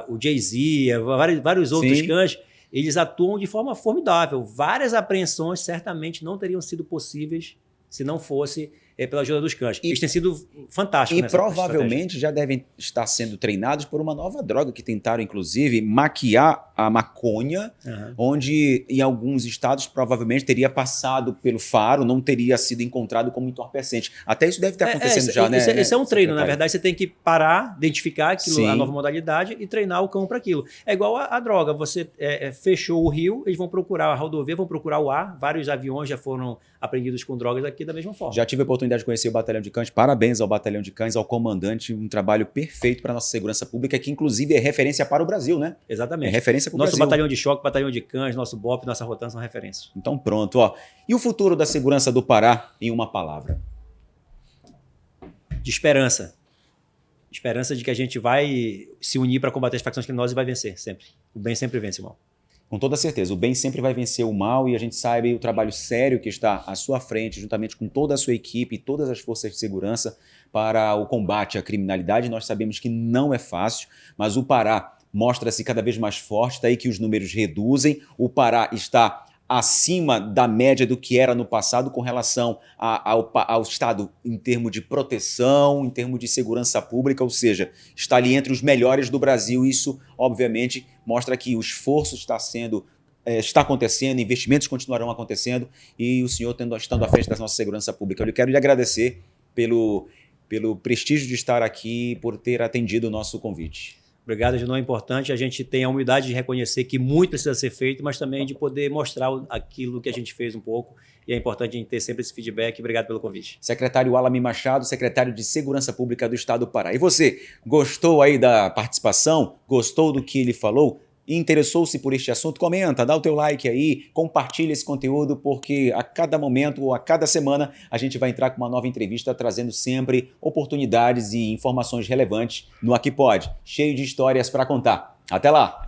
o Jay-Z, vários outros cães, eles atuam de forma formidável. Várias apreensões certamente não teriam sido possíveis se não fosse pela ajuda dos cães. Eles têm sido fantásticos.
E provavelmente já devem estar sendo treinados por uma nova droga que tentaram, inclusive, maquiar a maconha, onde em alguns estados provavelmente teria passado pelo faro, não teria sido encontrado como entorpecente. Até isso deve estar acontecendo já, né?
Esse é um treino, na verdade. Você tem que parar, identificar aquilo, a nova modalidade e treinar o cão para aquilo. É igual a droga. Você fechou o rio, eles vão procurar a rodovia, vão procurar o ar. Vários aviões já foram apreendidos com drogas aqui da mesma forma.
Já tive a oportunidade de conhecer o Batalhão de Cães. Parabéns ao Batalhão de Cães, ao comandante. Um trabalho perfeito para a nossa segurança pública, que inclusive é referência para o Brasil, né?
Exatamente.
É referência para o Brasil.
Nosso Batalhão de Choque, Batalhão de Cães, nosso BOP, nossa Rotan são referências.
Então pronto, ó. E o futuro da segurança do Pará, em uma palavra?
De esperança. Esperança de que a gente vai se unir para combater as facções criminosas e vai vencer, sempre. O bem sempre vence o mal.
Com toda certeza, o bem sempre vai vencer o mal, e a gente sabe o trabalho sério que está à sua frente, juntamente com toda a sua equipe e todas as forças de segurança para o combate à criminalidade. Nós sabemos que não é fácil, mas o Pará mostra-se cada vez mais forte, daí que os números reduzem. O Pará está acima da média do que era no passado com relação ao Estado em termos de proteção, em termos de segurança pública, ou seja, está ali entre os melhores do Brasil. Isso, obviamente, mostra que o esforço está acontecendo, investimentos continuarão acontecendo, e o senhor estando à frente da nossa segurança pública. Eu quero lhe agradecer pelo prestígio de estar aqui, por ter atendido o nosso convite.
Obrigado, Junão. É importante a gente ter a humildade de reconhecer que muito precisa ser feito, mas também de poder mostrar aquilo que a gente fez um pouco. E é importante a gente ter sempre esse feedback. Obrigado pelo convite.
Secretário Alami Machado, secretário de Segurança Pública do Estado do Pará. E você, gostou aí da participação? Gostou do que ele falou? Interessou-se por este assunto? Comenta, dá o teu like aí, compartilha esse conteúdo, porque a cada momento ou a cada semana a gente vai entrar com uma nova entrevista, trazendo sempre oportunidades e informações relevantes no Aqui Pode, cheio de histórias para contar. Até lá!